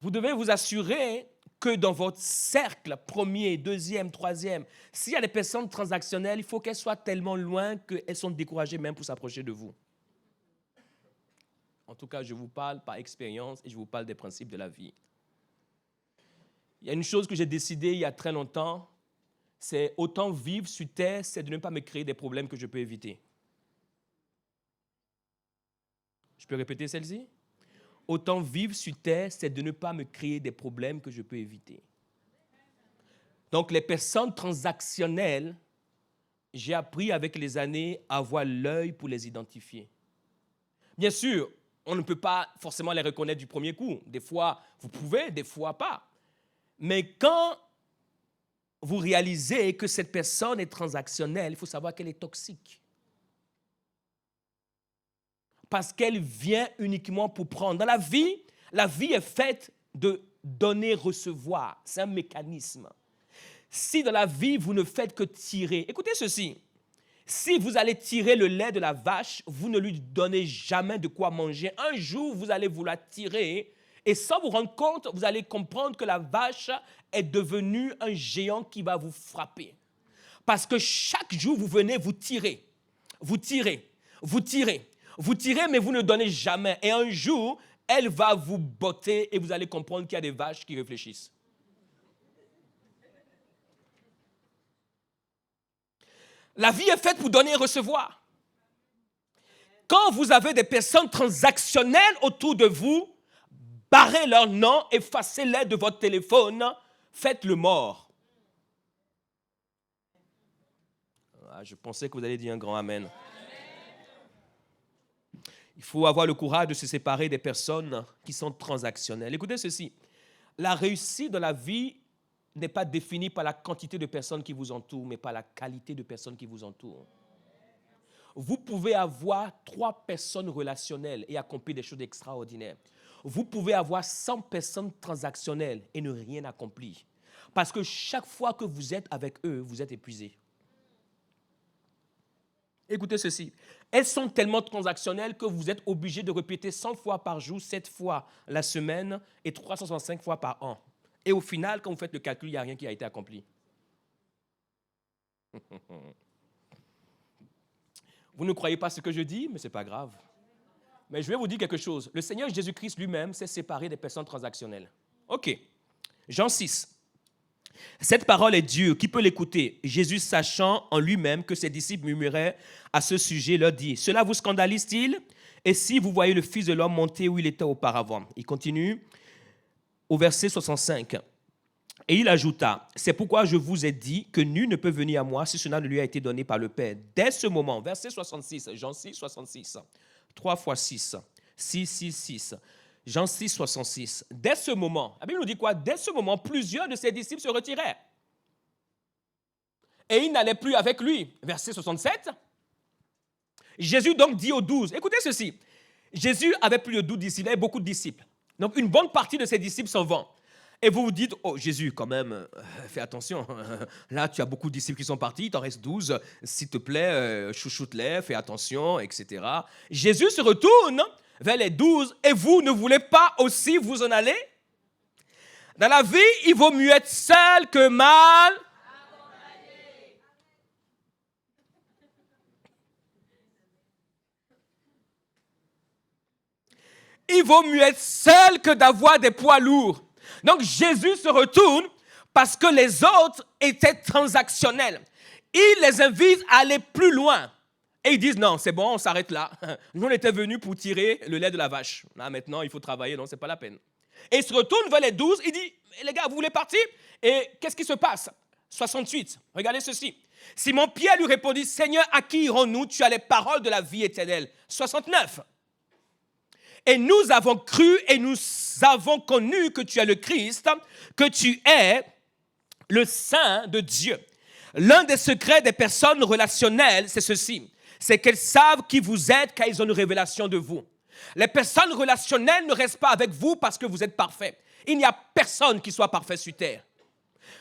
vous devez vous assurer que dans votre cercle, premier, deuxième, troisième, s'il y a des personnes transactionnelles, il faut qu'elles soient tellement loin qu'elles sont découragées même pour s'approcher de vous. En tout cas, je vous parle par expérience et je vous parle des principes de la vie. Il y a une chose que j'ai décidée il y a très longtemps, c'est autant vivre sur terre, c'est de ne pas me créer des problèmes que je peux éviter. Je peux répéter celle-ci? Autant vivre sur terre, c'est de ne pas me créer des problèmes que je peux éviter. Donc, les personnes transactionnelles, j'ai appris avec les années à avoir l'œil pour les identifier. Bien sûr, on ne peut pas forcément les reconnaître du premier coup. Des fois, vous pouvez, des fois pas. Mais quand vous réalisez que cette personne est transactionnelle, il faut savoir qu'elle est toxique. Parce qu'elle vient uniquement pour prendre. Dans la vie est faite de donner, recevoir. C'est un mécanisme. Si dans la vie, vous ne faites que tirer, écoutez ceci, si vous allez tirer le lait de la vache, vous ne lui donnez jamais de quoi manger. Un jour, vous allez vouloir tirer et sans vous rendre compte, vous allez comprendre que la vache est devenue un géant qui va vous frapper. Parce que chaque jour, vous venez, vous tirez, vous tirez, vous tirez. Vous tirez, mais vous ne donnez jamais. Et un jour, elle va vous botter et vous allez comprendre qu'il y a des vaches qui réfléchissent. La vie est faite pour donner et recevoir. Quand vous avez des personnes transactionnelles autour de vous, barrez leur nom, effacez-les de votre téléphone, faites-le mort. Ah, je pensais que vous alliez dire un grand amen. Il faut avoir le courage de se séparer des personnes qui sont transactionnelles. Écoutez ceci, la réussite dans la vie n'est pas définie par la quantité de personnes qui vous entourent, mais par la qualité de personnes qui vous entourent. Vous pouvez avoir 3 personnes relationnelles et accomplir des choses extraordinaires. Vous pouvez avoir 100 personnes transactionnelles et ne rien accomplir. Parce que chaque fois que vous êtes avec eux, vous êtes épuisé. Écoutez ceci, elles sont tellement transactionnelles que vous êtes obligé de répéter 100 fois par jour, 7 fois la semaine et 365 fois par an. Et au final, quand vous faites le calcul, il n'y a rien qui a été accompli. Vous ne croyez pas ce que je dis, mais ce n'est pas grave. Mais je vais vous dire quelque chose. Le Seigneur Jésus-Christ lui-même s'est séparé des personnes transactionnelles. OK. Jean 6. Cette parole est Dieu. Qui peut l'écouter? Jésus, sachant en lui-même que ses disciples murmuraient à ce sujet, leur dit, « Cela vous scandalise-t-il? Et si vous voyez le Fils de l'homme monter où il était auparavant ?» Il continue au verset 65. Et il ajouta, « C'est pourquoi je vous ai dit que nul ne peut venir à moi si cela ne lui a été donné par le Père. » Dès ce moment, verset 66, Jean 6, 66, 3 fois 6, 6, 6, 6, Jean 6, 66. Dès ce moment, la Bible nous dit quoi? Dès ce moment, plusieurs de ses disciples se retiraient. Et ils n'allaient plus avec lui. Verset 67. Jésus donc dit aux 12, écoutez ceci, Jésus avait plus de 12 disciples, il avait beaucoup de disciples. Donc une bonne partie de ses disciples s'en vont. Et vous vous dites, oh Jésus, quand même, fais attention. Là, tu as beaucoup de disciples qui sont partis, il t'en reste 12. S'il te plaît, chouchoute-les, fais attention, etc. Jésus se retourne vers les 12 et vous ne voulez pas aussi vous en aller? Dans la vie, il vaut mieux être seul que mal. Il vaut mieux être seul que d'avoir des poids lourds. Donc Jésus se retourne parce que les autres étaient transactionnels. Il les invite à aller plus loin. Et ils disent, non, c'est bon, on s'arrête là. Nous, on était venus pour tirer le lait de la vache. Là, maintenant, il faut travailler, non, c'est pas la peine. Et il se retourne vers les 12, il dit, les gars, vous voulez partir? Et qu'est-ce qui se passe? 68, regardez ceci. Simon-Pierre lui répondit, Seigneur, à qui irons-nous? Tu as les paroles de la vie éternelle. 69. Et nous avons cru et nous avons connu que tu es le Christ, que tu es le Saint de Dieu. L'un des secrets des personnes relationnelles, c'est ceci. C'est qu'elles savent qui vous êtes car ils ont une révélation de vous. Les personnes relationnelles ne restent pas avec vous parce que vous êtes parfait. Il n'y a personne qui soit parfait sur terre.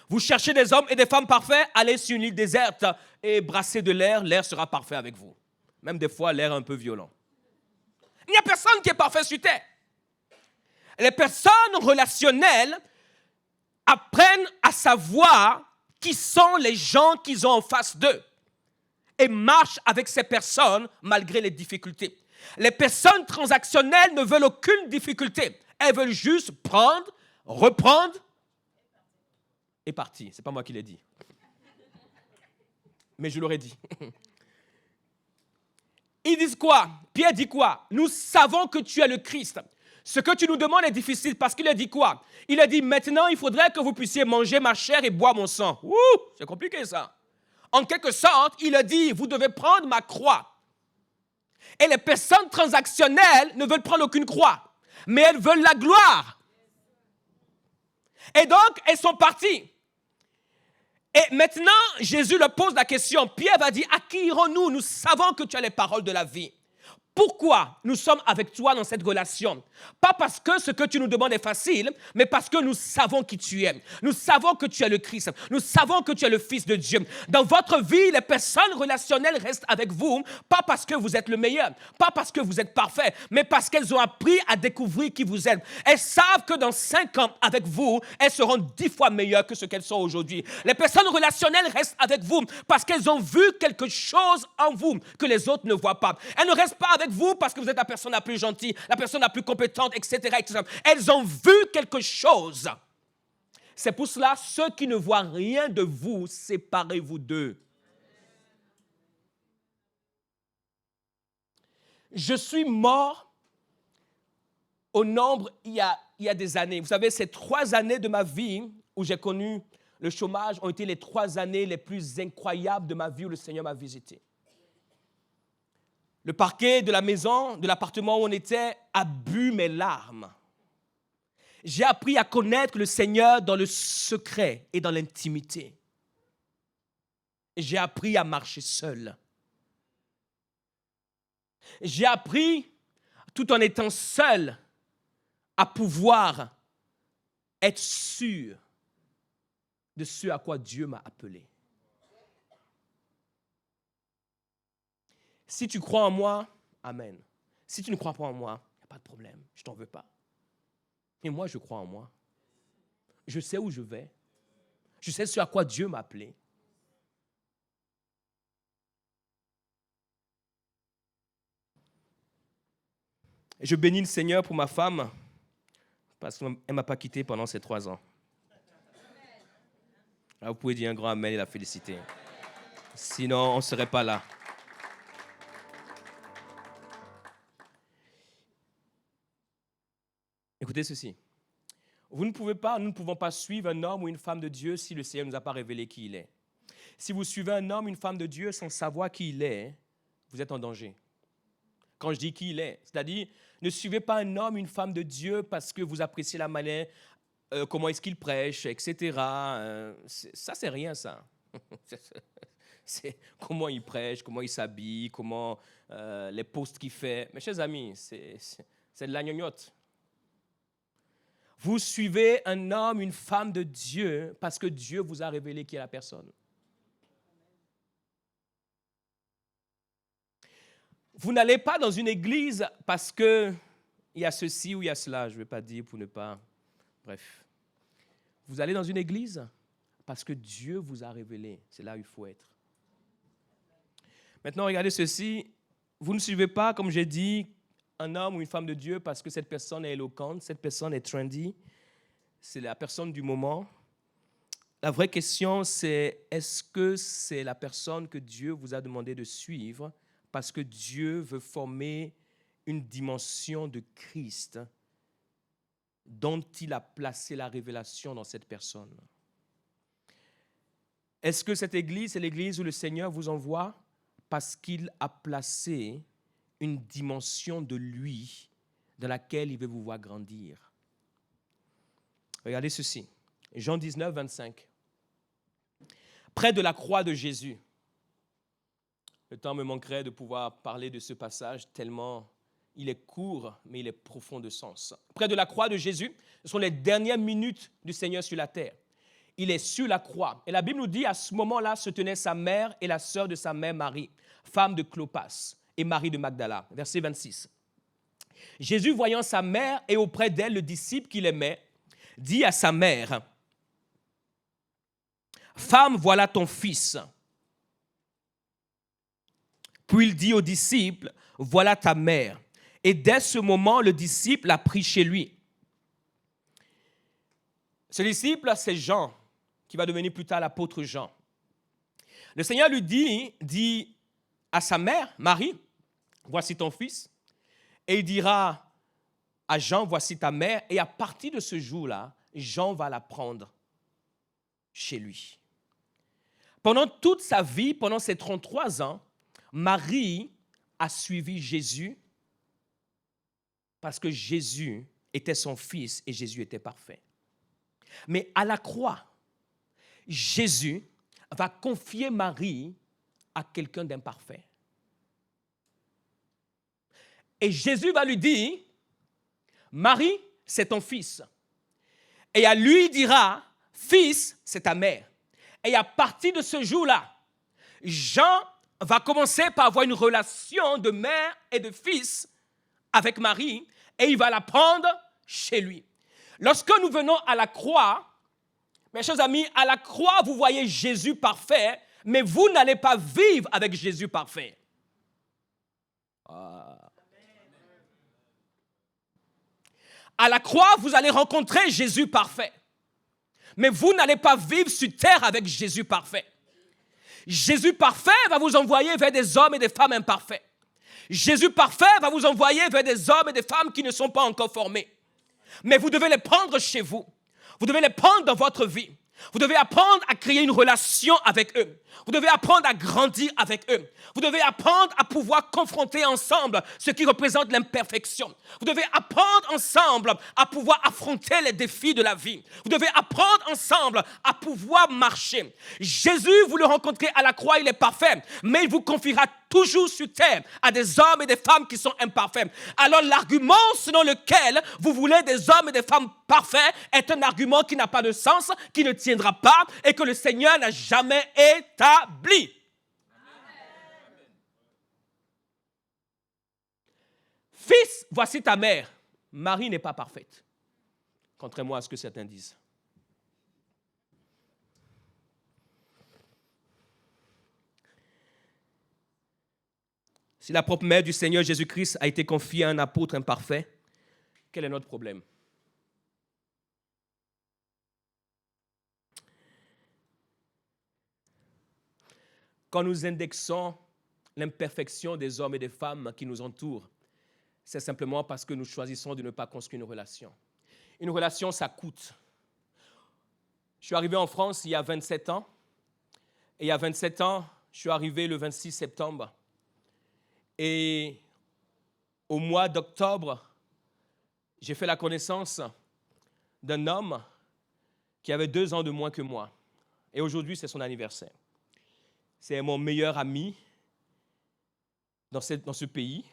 Vous cherchez des hommes et des femmes parfaits, allez sur une île déserte et brassez de l'air sera parfait avec vous. Même des fois, l'air est un peu violent. Il n'y a personne qui est parfait sur terre. Les personnes relationnelles apprennent à savoir qui sont les gens qu'ils ont en face d'eux et marchent avec ces personnes malgré les difficultés. Les personnes transactionnelles ne veulent aucune difficulté. Elles veulent juste prendre, reprendre et partir. Ce n'est pas moi qui l'ai dit. Mais je l'aurais dit. Ils disent quoi? Pierre dit quoi? Nous savons que tu es le Christ. Ce que tu nous demandes est difficile parce qu'il a dit quoi? Il a dit maintenant il faudrait que vous puissiez manger ma chair et boire mon sang. Ouh, c'est compliqué ça. En quelque sorte, il a dit vous devez prendre ma croix. Et les personnes transactionnelles ne veulent prendre aucune croix, mais elles veulent la gloire. Et donc, elles sont parties. Et maintenant, Jésus leur pose la question. Pierre va dire, à qui irons-nous? Nous savons que tu as les paroles de la vie. Pourquoi nous sommes avec toi dans cette relation? Pas parce que ce que tu nous demandes est facile, mais parce que nous savons qui tu es. Nous savons que tu es le Christ. Nous savons que tu es le Fils de Dieu. Dans votre vie, les personnes relationnelles restent avec vous, pas parce que vous êtes le meilleur, pas parce que vous êtes parfait, mais parce qu'elles ont appris à découvrir qui vous êtes. Elles savent que dans 5 ans, avec vous, elles seront 10 fois meilleures que ce qu'elles sont aujourd'hui. Les personnes relationnelles restent avec vous parce qu'elles ont vu quelque chose en vous que les autres ne voient pas. Elles ne restent pas avec vous parce que vous êtes la personne la plus gentille, la personne la plus compétente, etc., etc. Elles ont vu quelque chose. C'est pour cela, ceux qui ne voient rien de vous, séparez-vous d'eux. Je suis mort au nombre il y a des années. Vous savez, ces 3 années de ma vie où j'ai connu le chômage ont été les 3 années les plus incroyables de ma vie où le Seigneur m'a visité. Le parquet de la maison, de l'appartement où on était, a bu mes larmes. J'ai appris à connaître le Seigneur dans le secret et dans l'intimité. J'ai appris à marcher seul. J'ai appris, tout en étant seul, à pouvoir être sûr de ce à quoi Dieu m'a appelé. Si tu crois en moi, amen. Si tu ne crois pas en moi, il n'y a pas de problème, je ne t'en veux pas. Et moi, je crois en moi. Je sais où je vais. Je sais ce à quoi Dieu m'a appelé. Et je bénis le Seigneur pour ma femme, parce qu'elle ne m'a pas quitté pendant ces 3 ans. Là, vous pouvez dire un grand amen et la féliciter. Sinon, on ne serait pas là. Écoutez ceci. Nous ne pouvons pas suivre un homme ou une femme de Dieu si le Seigneur ne nous a pas révélé qui il est. Si vous suivez un homme ou une femme de Dieu sans savoir qui il est, vous êtes en danger. Quand je dis qui il est, c'est-à-dire, ne suivez pas un homme ou une femme de Dieu parce que vous appréciez la manière, comment est-ce qu'il prêche, etc. Ça, c'est rien, ça. C'est comment il prêche, comment il s'habille, comment les posts qu'il fait. Mes chers amis, c'est de la gnognotte. Vous suivez un homme, une femme de Dieu parce que Dieu vous a révélé qui est la personne. Vous n'allez pas dans une église parce qu'il y a ceci ou il y a cela. Je ne vais pas dire pour ne pas... Bref. Vous allez dans une église parce que Dieu vous a révélé. C'est là où il faut être. Maintenant, regardez ceci. Vous ne suivez pas, comme j'ai dit, un homme ou une femme de Dieu parce que cette personne est éloquente, cette personne est trendy, c'est la personne du moment. La vraie question, c'est est-ce que c'est la personne que Dieu vous a demandé de suivre parce que Dieu veut former une dimension de Christ dont il a placé la révélation dans cette personne? Est-ce que cette église, c'est l'église où le Seigneur vous envoie parce qu'il a placé une dimension de lui dans laquelle il veut vous voir grandir? Regardez ceci, Jean 19, 25. Près de la croix de Jésus. Le temps me manquerait de pouvoir parler de ce passage tellement il est court, mais il est profond de sens. Près de la croix de Jésus, ce sont les dernières minutes du Seigneur sur la terre. Il est sur la croix. Et la Bible nous dit, à ce moment-là, se tenaient sa mère et la sœur de sa mère Marie, femme de Clopas, et Marie de Magdala. Verset 26. Jésus, voyant sa mère et auprès d'elle le disciple qu'il aimait, dit à sa mère, « Femme, voilà ton fils. » Puis il dit au disciple, « Voilà ta mère. » Et dès ce moment, le disciple l'a pris chez lui. Ce disciple, c'est Jean, qui va devenir plus tard l'apôtre Jean. Le Seigneur lui dit à sa mère, Marie, voici ton fils. Et il dira à Jean, voici ta mère. Et à partir de ce jour-là, Jean va la prendre chez lui. Pendant toute sa vie, pendant ses 33 ans, Marie a suivi Jésus parce que Jésus était son fils et Jésus était parfait. Mais à la croix, Jésus va confier Marie à quelqu'un d'imparfait. Et Jésus va lui dire, Marie, c'est ton fils. Et à lui, il dira, fils, c'est ta mère. Et à partir de ce jour-là, Jean va commencer par avoir une relation de mère et de fils avec Marie, et il va la prendre chez lui. Lorsque nous venons à la croix, mes chers amis, à la croix, vous voyez Jésus parfait, mais vous n'allez pas vivre avec Jésus parfait. À la croix, vous allez rencontrer Jésus parfait. Mais vous n'allez pas vivre sur terre avec Jésus parfait. Jésus parfait va vous envoyer vers des hommes et des femmes imparfaits. Jésus parfait va vous envoyer vers des hommes et des femmes qui ne sont pas encore formés. Mais vous devez les prendre chez vous. Vous devez les prendre dans votre vie. Vous devez apprendre à créer une relation avec eux. Vous devez apprendre à grandir avec eux. Vous devez apprendre à pouvoir confronter ensemble ce qui représente l'imperfection. Vous devez apprendre ensemble à pouvoir affronter les défis de la vie. Vous devez apprendre ensemble à pouvoir marcher. Jésus, vous le rencontrez à la croix, il est parfait, mais il vous confiera toujours sur terre à des hommes et des femmes qui sont imparfaits. Alors l'argument selon lequel vous voulez des hommes et des femmes parfaits est un argument qui n'a pas de sens, qui ne tiendra pas et que le Seigneur n'a jamais établi. Fils, voici ta mère. Marie n'est pas parfaite, contrairement à ce que certains disent. Si la propre mère du Seigneur Jésus-Christ a été confiée à un apôtre imparfait, quel est notre problème? Quand nous indexons l'imperfection des hommes et des femmes qui nous entourent, c'est simplement parce que nous choisissons de ne pas construire une relation. Une relation, ça coûte. Je suis arrivé en France il y a 27 ans. Et il y a 27 ans, je suis arrivé le 26 septembre. Et au mois d'octobre, j'ai fait la connaissance d'un homme qui avait 2 ans de moins que moi. Et aujourd'hui, c'est son anniversaire. C'est mon meilleur ami dans ce pays.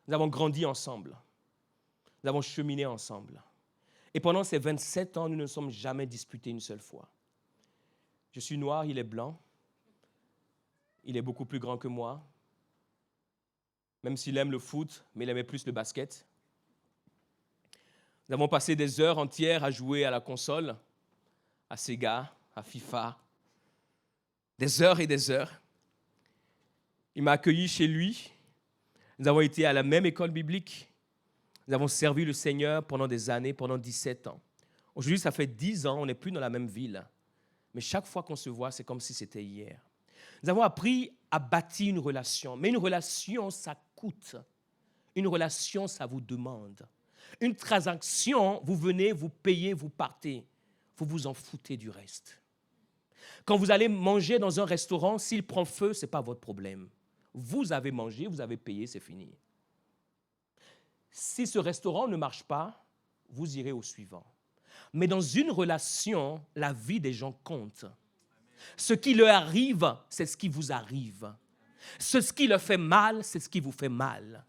Nous avons grandi ensemble. Nous avons cheminé ensemble. Et pendant ces 27 ans, nous ne nous sommes jamais disputés une seule fois. Je suis noir, il est blanc. Il est beaucoup plus grand que moi. Même s'il aime le foot, mais il aimait plus le basket. Nous avons passé des heures entières à jouer à la console, à Sega, à FIFA. Des heures et des heures. Il m'a accueilli chez lui. Nous avons été à la même école biblique. Nous avons servi le Seigneur pendant des années, pendant 17 ans. Aujourd'hui, ça fait 10 ans, on n'est plus dans la même ville. Mais chaque fois qu'on se voit, c'est comme si c'était hier. Nous avons appris à bâtir une relation. Mais une relation, ça coûte. Une relation, ça vous demande. Une transaction, vous venez, vous payez, vous partez. Vous vous en foutez du reste. Quand vous allez manger dans un restaurant, s'il prend feu, ce n'est pas votre problème. Vous avez mangé, vous avez payé, c'est fini. Si ce restaurant ne marche pas, vous irez au suivant. Mais dans une relation, la vie des gens compte. Ce qui leur arrive, c'est ce qui vous arrive. Ce qui leur fait mal, c'est ce qui vous fait mal.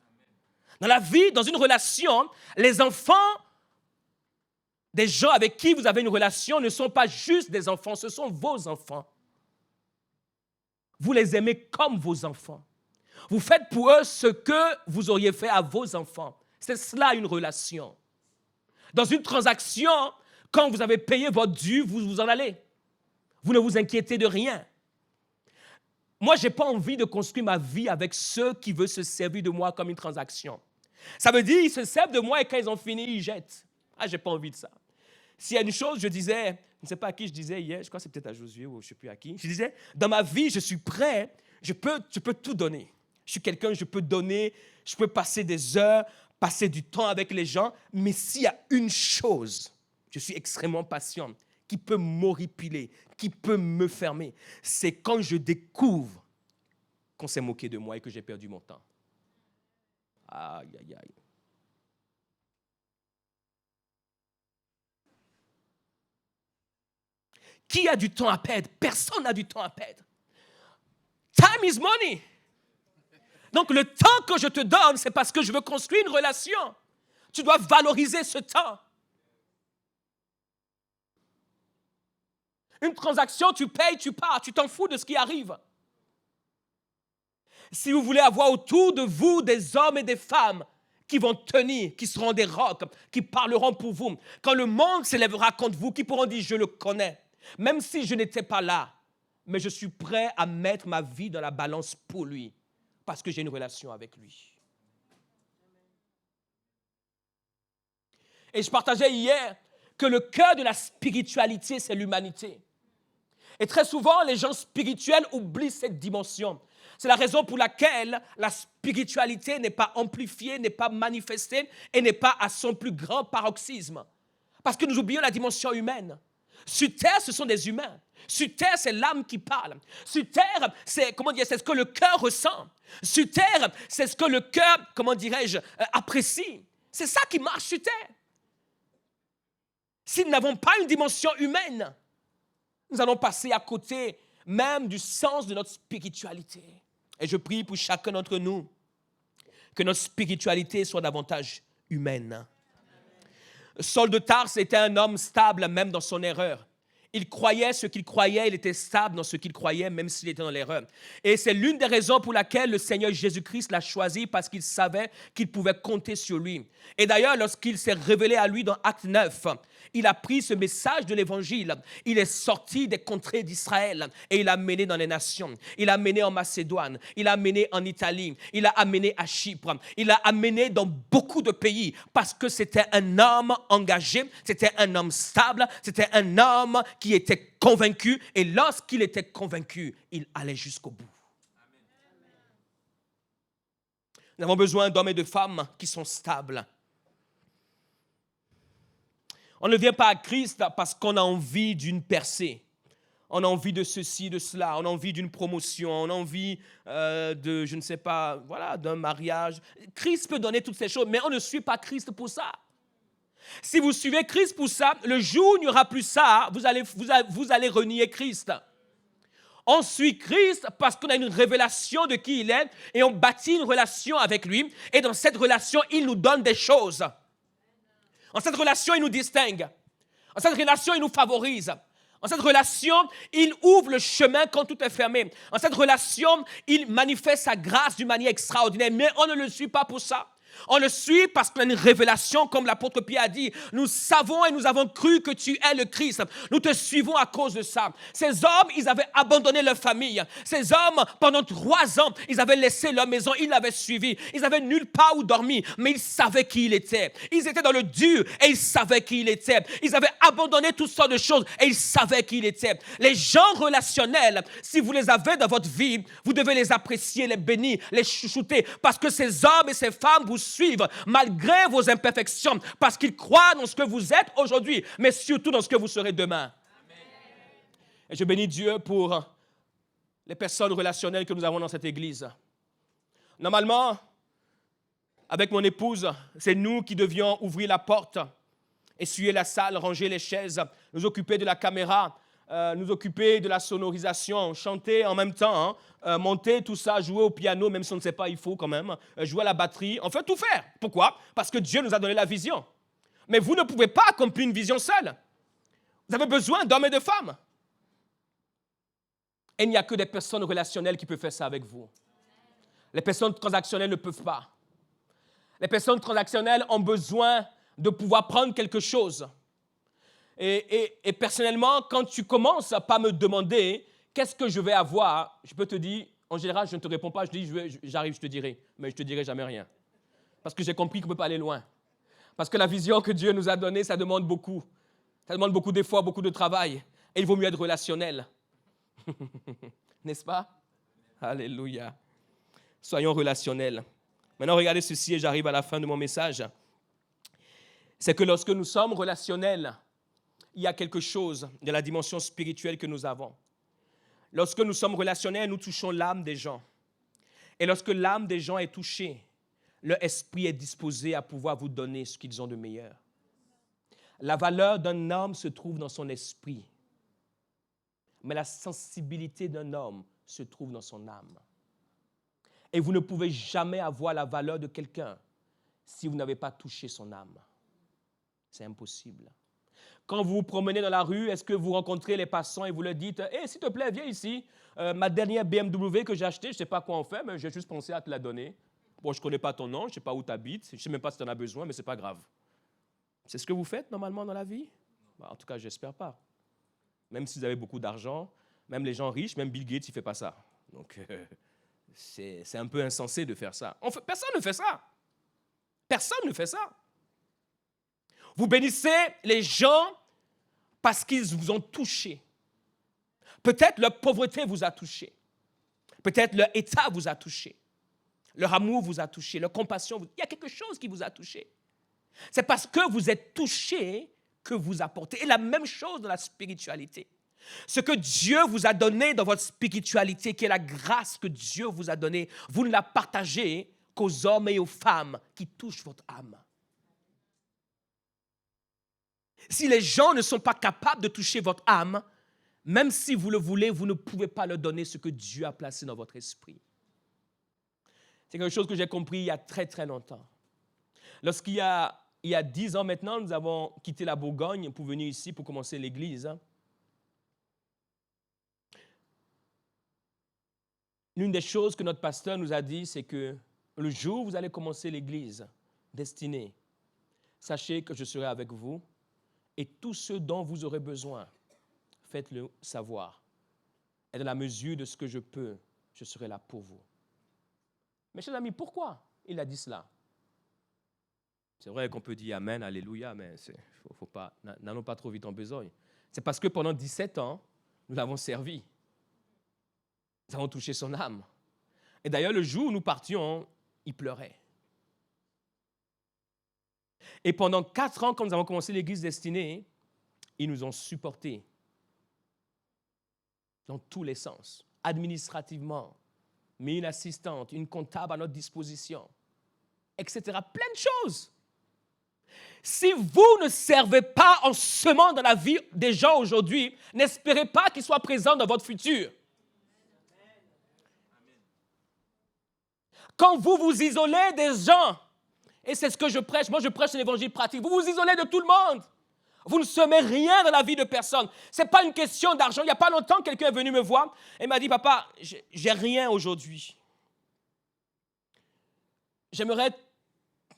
Dans la vie, dans une relation, les enfants des gens avec qui vous avez une relation ne sont pas juste des enfants, ce sont vos enfants. Vous les aimez comme vos enfants. Vous faites pour eux ce que vous auriez fait à vos enfants. C'est cela une relation. Dans une transaction, quand vous avez payé votre dû, vous vous en allez. Vous ne vous inquiétez de rien. Moi, je n'ai pas envie de construire ma vie avec ceux qui veulent se servir de moi comme une transaction. Ça veut dire qu'ils se servent de moi et quand ils ont fini, ils jettent. Ah, je n'ai pas envie de ça. S'il y a une chose, je disais, je ne sais pas à qui je disais hier, je crois que c'est peut-être à Josué ou je ne sais plus à qui, je disais, dans ma vie, je suis prêt, je peux tout donner. Je suis quelqu'un, je peux donner, je peux passer des heures, passer du temps avec les gens, mais s'il y a une chose, je suis extrêmement patient, qui peut m'horripiler, qui peut me fermer, c'est quand je découvre qu'on s'est moqué de moi et que j'ai perdu mon temps. Aïe, aïe, aïe. Qui a du temps à perdre? Personne n'a du temps à perdre. Time is money. Donc le temps que je te donne, c'est parce que je veux construire une relation. Tu dois valoriser ce temps. Une transaction, tu payes, tu pars, tu t'en fous de ce qui arrive. Si vous voulez avoir autour de vous des hommes et des femmes qui vont tenir, qui seront des rocs, qui parleront pour vous, quand le monde s'élèvera contre vous, qui pourront dire « je le connais », même si je n'étais pas là, mais je suis prêt à mettre ma vie dans la balance pour lui, parce que j'ai une relation avec lui. Et je partageais hier que le cœur de la spiritualité, c'est l'humanité. Et très souvent, les gens spirituels oublient cette dimension. C'est la raison pour laquelle la spiritualité n'est pas amplifiée, n'est pas manifestée et n'est pas à son plus grand paroxysme. Parce que nous oublions la dimension humaine. Sur terre, ce sont des humains. Sur terre, c'est l'âme qui parle. Sur terre, c'est ce que le cœur ressent. Sur terre, c'est ce que le cœur, apprécie. C'est ça qui marche sur terre. Si nous n'avons pas une dimension humaine, nous allons passer à côté même du sens de notre spiritualité. Et je prie pour chacun d'entre nous que notre spiritualité soit davantage humaine. Saul de Tarse était un homme stable même dans son erreur. Il croyait ce qu'il croyait, il était stable dans ce qu'il croyait, même s'il était dans l'erreur. Et c'est l'une des raisons pour laquelle le Seigneur Jésus-Christ l'a choisi, parce qu'il savait qu'il pouvait compter sur lui. Et d'ailleurs, lorsqu'il s'est révélé à lui dans Acte 9, il a pris ce message de l'Évangile. Il est sorti des contrées d'Israël et il l'a mené dans les nations. Il l'a mené en Macédoine, il l'a mené en Italie, il l'a amené à Chypre, il l'a amené dans beaucoup de pays parce que c'était un homme engagé, c'était un homme stable, c'était un homme qui était convaincu, et lorsqu'il était convaincu, il allait jusqu'au bout. Nous avons besoin d'hommes et de femmes qui sont stables. On ne vient pas à Christ parce qu'on a envie d'une percée. On a envie de ceci, de cela. On a envie d'une promotion. On a envie d'un mariage. Christ peut donner toutes ces choses, mais on ne suit pas Christ pour ça. Si vous suivez Christ pour ça, le jour où il n'y aura plus ça, vous allez renier Christ. On suit Christ parce qu'on a une révélation de qui il est et on bâtit une relation avec lui. Et dans cette relation, il nous donne des choses. En cette relation, il nous distingue. En cette relation, il nous favorise. En cette relation, il ouvre le chemin quand tout est fermé. En cette relation, il manifeste sa grâce d'une manière extraordinaire. Mais on ne le suit pas pour ça. On le suit parce qu'on a une révélation, comme l'apôtre Pierre a dit. Nous savons et nous avons cru que tu es le Christ. Nous te suivons à cause de ça. Ces hommes, ils avaient abandonné leur famille. Ces hommes, pendant 3 ans, ils avaient laissé leur maison. Ils l'avaient suivi. Ils n'avaient nulle part où dormir, mais ils savaient qui il était. Ils étaient dans le dur et ils savaient qui il était. Ils avaient abandonné toutes sortes de choses et ils savaient qui il était. Les gens relationnels, si vous les avez dans votre vie, vous devez les apprécier, les bénir, les chouchouter, parce que ces hommes et ces femmes vous suivre malgré vos imperfections, parce qu'ils croient dans ce que vous êtes aujourd'hui, mais surtout dans ce que vous serez demain. Amen. Et je bénis Dieu pour les personnes relationnelles que nous avons dans cette église. Normalement, avec mon épouse, c'est nous qui devions ouvrir la porte, essuyer la salle, ranger les chaises, nous occuper de la caméra, nous occuper de la sonorisation, chanter en même temps, monter tout ça, jouer au piano, même si on ne sait pas, il faut quand même, jouer à la batterie, on fait tout faire. Pourquoi? Parce que Dieu nous a donné la vision. Mais vous ne pouvez pas accomplir une vision seule. Vous avez besoin d'hommes et de femmes. Et il n'y a que des personnes relationnelles qui peuvent faire ça avec vous. Les personnes transactionnelles ne peuvent pas. Les personnes transactionnelles ont besoin de pouvoir prendre quelque chose. Et personnellement, quand tu commences par me demander qu'est-ce que je vais avoir, je peux te dire, en général, je ne te réponds pas, je dis, j'arrive, je te dirai, mais je ne te dirai jamais rien. Parce que j'ai compris qu'on ne peut pas aller loin. Parce que la vision que Dieu nous a donnée, ça demande beaucoup. Ça demande beaucoup d'efforts, beaucoup de travail. Et il vaut mieux être relationnel. N'est-ce pas? Alléluia. Soyons relationnels. Maintenant, regardez ceci et j'arrive à la fin de mon message. C'est que lorsque nous sommes relationnels, il y a quelque chose de la dimension spirituelle que nous avons. Lorsque nous sommes relationnels, nous touchons l'âme des gens. Et lorsque l'âme des gens est touchée, leur esprit est disposé à pouvoir vous donner ce qu'ils ont de meilleur. La valeur d'un homme se trouve dans son esprit, mais la sensibilité d'un homme se trouve dans son âme. Et vous ne pouvez jamais avoir la valeur de quelqu'un si vous n'avez pas touché son âme. C'est impossible. Quand vous vous promenez dans la rue, est-ce que vous rencontrez les passants et vous leur dites « Hey, s'il te plaît, viens ici. Ma dernière BMW que j'ai achetée, je ne sais pas quoi en faire, mais j'ai juste pensé à te la donner. Bon, je ne connais pas ton nom, je ne sais pas où tu habites, je ne sais même pas si tu en as besoin, mais ce n'est pas grave. » C'est ce que vous faites normalement dans la vie? En tout cas, je n'espère pas. Même si vous avez beaucoup d'argent, même les gens riches, même Bill Gates, il ne fait pas ça. Donc, c'est un peu insensé de faire ça. Personne ne fait ça. Personne ne fait ça. Vous bénissez les gens parce qu'ils vous ont touché, Peut-être leur pauvreté vous a touché. Peut-être leur état vous a touché. Leur amour vous a touché. Leur compassion. Il y a quelque chose qui vous a touché. C'est parce que vous êtes touché que vous apportez. Et la même chose dans la spiritualité. Ce que Dieu vous a donné dans votre spiritualité, qui est la grâce que Dieu vous a donnée, vous ne la partagez qu'aux hommes et aux femmes qui touchent votre âme. Si les gens ne sont pas capables de toucher votre âme, même si vous le voulez, vous ne pouvez pas leur donner ce que Dieu a placé dans votre esprit. C'est quelque chose que j'ai compris il y a très, très longtemps. Lorsqu'il y a 10 ans maintenant, nous avons quitté la Bourgogne pour venir ici pour commencer l'église. L'une des choses que notre pasteur nous a dit, c'est que le jour où vous allez commencer l'église destinée, sachez que je serai avec vous et tout ce dont vous aurez besoin, faites-le savoir. Et dans la mesure de ce que je peux, je serai là pour vous. Mes chers amis, pourquoi il a dit cela? C'est vrai qu'on peut dire Amen, Alléluia, mais faut pas, n'allons pas trop vite en besogne. C'est parce que pendant 17 ans, nous l'avons servi. Nous avons touché son âme. Et d'ailleurs, le jour où nous partions, il pleurait. Et pendant 4 ans, quand nous avons commencé l'église destinée, ils nous ont supportés dans tous les sens, administrativement, mis une assistante, une comptable à notre disposition, etc. Plein de choses. Si vous ne servez pas en semant dans la vie des gens aujourd'hui, n'espérez pas qu'ils soient présents dans votre futur. Quand vous vous isolez des gens, et c'est ce que je prêche, moi je prêche l'évangile pratique, vous vous isolez de tout le monde. Vous ne semez rien dans la vie de personne. Ce n'est pas une question d'argent. Il n'y a pas longtemps, quelqu'un est venu me voir et m'a dit, papa, j'ai rien aujourd'hui. J'aimerais,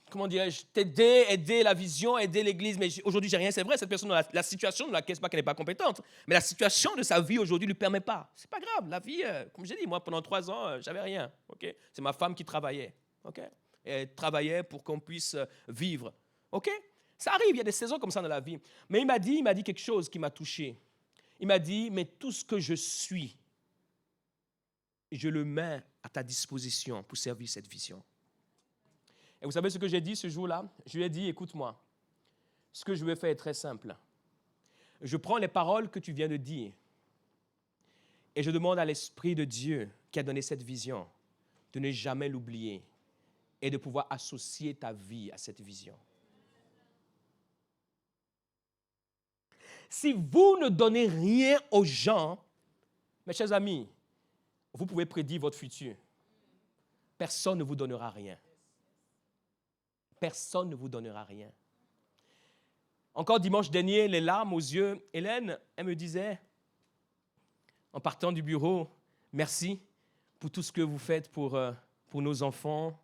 comment dirais-je, t'aider, aider la vision, aider l'église, mais aujourd'hui, j'ai rien. C'est vrai, cette personne, la situation ne la caisse pas qu'elle n'est pas compétente, mais la situation de sa vie aujourd'hui ne lui permet pas. Ce n'est pas grave, la vie, comme j'ai dit, moi, pendant 3 ans, j'avais rien. Okay? C'est ma femme qui travaillait. Okay? Et elle travaillait pour qu'on puisse vivre. OK? Ça arrive, il y a des saisons comme ça dans la vie. Mais il m'a dit quelque chose qui m'a touché. Il m'a dit, mais tout ce que je suis, je le mets à ta disposition pour servir cette vision. Et vous savez ce que j'ai dit ce jour-là? Je lui ai dit, écoute-moi, ce que je vais faire est très simple. Je prends les paroles que tu viens de dire et je demande à l'Esprit de Dieu qui a donné cette vision de ne jamais l'oublier et de pouvoir associer ta vie à cette vision. Si vous ne donnez rien aux gens, mes chers amis, vous pouvez prédire votre futur. Personne ne vous donnera rien. Personne ne vous donnera rien. Encore dimanche dernier, les larmes aux yeux, Hélène, elle me disait, en partant du bureau, merci pour tout ce que vous faites pour nos enfants,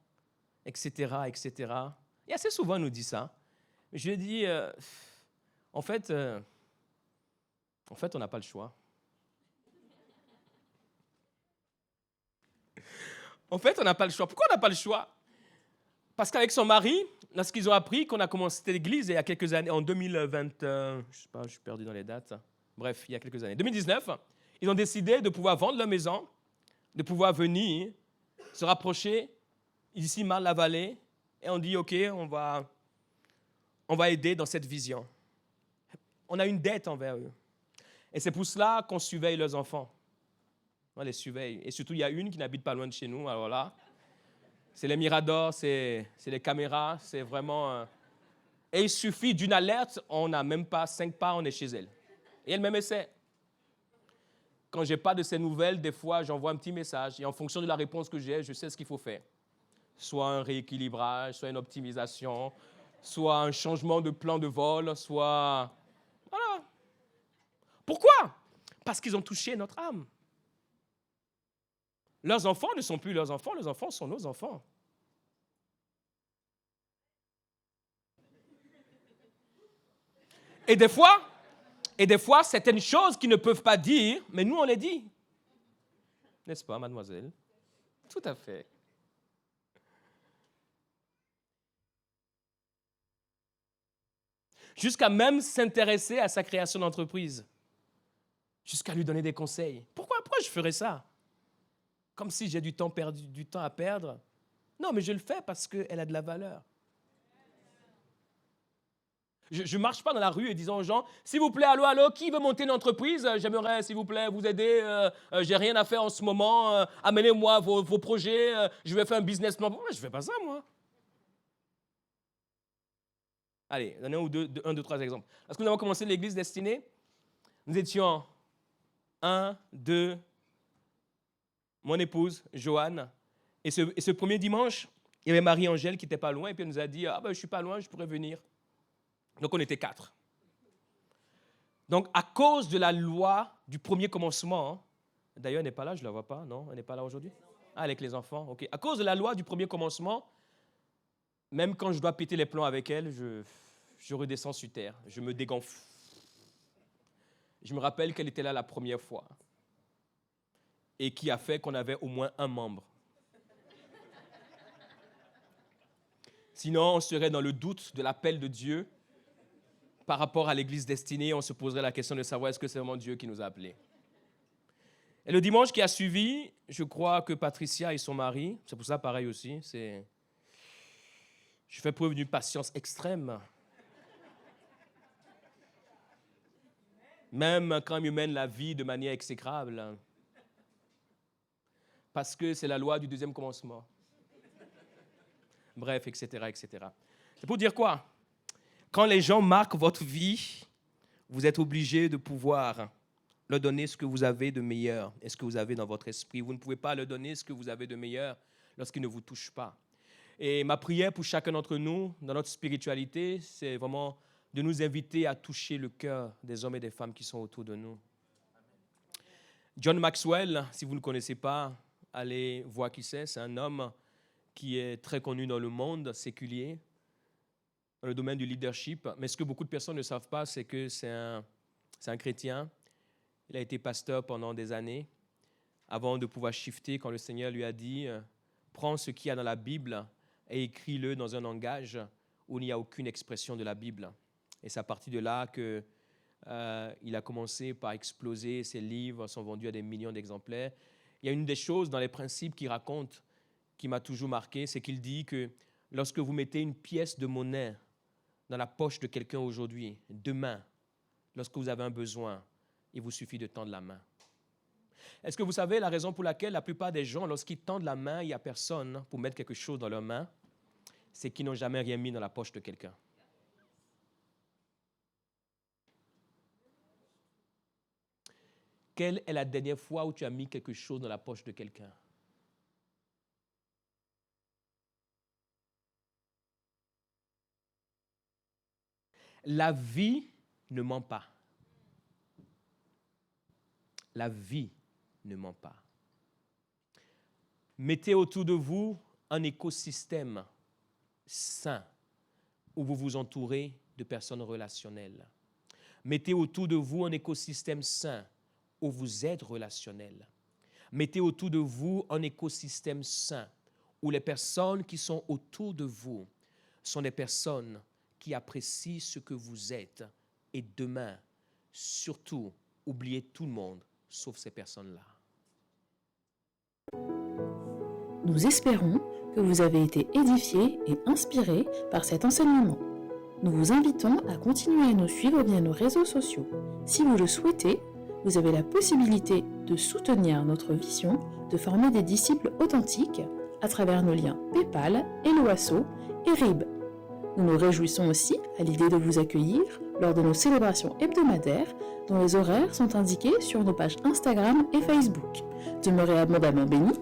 etc., etc. Et assez souvent, elle nous dit ça. Je lui ai dit, en fait, on n'a pas le choix. En fait, on n'a pas le choix. Pourquoi on n'a pas le choix? Parce qu'avec son mari, lorsqu'ils ont appris qu'on a commencé l'église il y a quelques années, en 2020, je ne sais pas, je suis perdu dans les dates. Bref, il y a quelques années. 2019, ils ont décidé de pouvoir vendre leur maison, de pouvoir venir se rapprocher ici, Marne-la-Vallée, et on dit, OK, on va aider dans cette vision. On a une dette envers eux. Et c'est pour cela qu'on surveille leurs enfants. On les surveille. Et surtout, il y a une qui n'habite pas loin de chez nous. Alors là, c'est les miradors, c'est les caméras, c'est vraiment... Et il suffit d'une alerte, on n'a même pas 5 pas, on est chez elle. Et elle-même essaie. Quand je n'ai pas de ces nouvelles, des fois, j'envoie un petit message. Et en fonction de la réponse que j'ai, je sais ce qu'il faut faire. Soit un rééquilibrage, soit une optimisation, soit un changement de plan de vol, soit... Voilà. Pourquoi? Parce qu'ils ont touché notre âme. Leurs enfants ne sont plus leurs enfants sont nos enfants. Et des fois, certaines choses qu'ils ne peuvent pas dire, mais nous, on les dit. N'est-ce pas, mademoiselle? Tout à fait. Jusqu'à même s'intéresser à sa création d'entreprise. jusqu'à lui donner des conseils. Pourquoi je ferais ça? Comme si j'ai du temps à perdre. Non, mais je le fais parce qu'elle a de la valeur. Je ne marche pas dans la rue et disant aux gens, s'il vous plaît, allô, qui veut monter une entreprise? J'aimerais, s'il vous plaît, vous aider. J'ai rien à faire en ce moment. Amenez-moi vos projets. Je vais faire un business plan. Pourquoi je ne fais pas ça, moi? Allez, donnez un, deux, trois exemples. Lorsque nous avons commencé l'église destinée, nous étions 1, 2, mon épouse, Joanne. Et ce premier dimanche, il y avait Marie-Angèle qui n'était pas loin. Et puis elle nous a dit, je ne suis pas loin, je pourrais venir. Donc, on était 4. Donc, à cause de la loi du premier commencement, d'ailleurs, elle n'est pas là, je ne la vois pas, non? Elle n'est pas là aujourd'hui? Ah, avec les enfants, ok. À cause de la loi du premier commencement, même quand je dois péter les plombs avec elle, je redescends sur terre, je me dégonfle. Je me rappelle qu'elle était là la première fois et qui a fait qu'on avait au moins un membre. Sinon, on serait dans le doute de l'appel de Dieu. Par rapport à l'église destinée, on se poserait la question de savoir est-ce que c'est vraiment Dieu qui nous a appelés. Et le dimanche qui a suivi, je crois que Patricia et son mari, c'est pour ça pareil aussi, je fais preuve d'une patience extrême. Même quand ils mènent la vie de manière exécrable. Parce que c'est la loi du deuxième commencement. Bref, etc., etc. C'est pour dire quoi? Quand les gens marquent votre vie, vous êtes obligé de pouvoir leur donner ce que vous avez de meilleur et ce que vous avez dans votre esprit. Vous ne pouvez pas leur donner ce que vous avez de meilleur lorsqu'ils ne vous touchent pas. Et ma prière pour chacun d'entre nous, dans notre spiritualité, c'est vraiment de nous inviter à toucher le cœur des hommes et des femmes qui sont autour de nous. John Maxwell, si vous ne le connaissez pas, allez voir qui c'est. C'est un homme qui est très connu dans le monde séculier, dans le domaine du leadership. Mais ce que beaucoup de personnes ne savent pas, c'est que c'est un chrétien. Il a été pasteur pendant des années, avant de pouvoir shifter quand le Seigneur lui a dit « Prends ce qu'il y a dans la Bible et écris-le dans un langage où il n'y a aucune expression de la Bible. » Et c'est à partir de là qu'il a commencé par exploser. Ses livres sont vendus à des millions d'exemplaires. Il y a une des choses dans les principes qu'il raconte qui m'a toujours marqué, c'est qu'il dit que lorsque vous mettez une pièce de monnaie dans la poche de quelqu'un aujourd'hui, demain, lorsque vous avez un besoin, il vous suffit de tendre la main. Est-ce que vous savez la raison pour laquelle la plupart des gens, lorsqu'ils tendent la main, il n'y a personne pour mettre quelque chose dans leur main, c'est qu'ils n'ont jamais rien mis dans la poche de quelqu'un. Quelle est la dernière fois où tu as mis quelque chose dans la poche de quelqu'un? La vie ne ment pas. La vie ne ment pas. Mettez autour de vous un écosystème sain où vous vous entourez de personnes relationnelles. Mettez autour de vous un écosystème sain où vous êtes relationnel. Mettez autour de vous un écosystème sain où les personnes qui sont autour de vous sont des personnes qui apprécient ce que vous êtes. Et demain, surtout, oubliez tout le monde, sauf ces personnes-là. Nous espérons que vous avez été édifiés et inspirés par cet enseignement. Nous vous invitons à continuer à nous suivre via nos réseaux sociaux. Si vous le souhaitez, vous avez la possibilité de soutenir notre vision de former des disciples authentiques à travers nos liens PayPal, Helloasso et RIB. Nous nous réjouissons aussi à l'idée de vous accueillir lors de nos célébrations hebdomadaires dont les horaires sont indiqués sur nos pages Instagram et Facebook. Demeurez abondamment bénis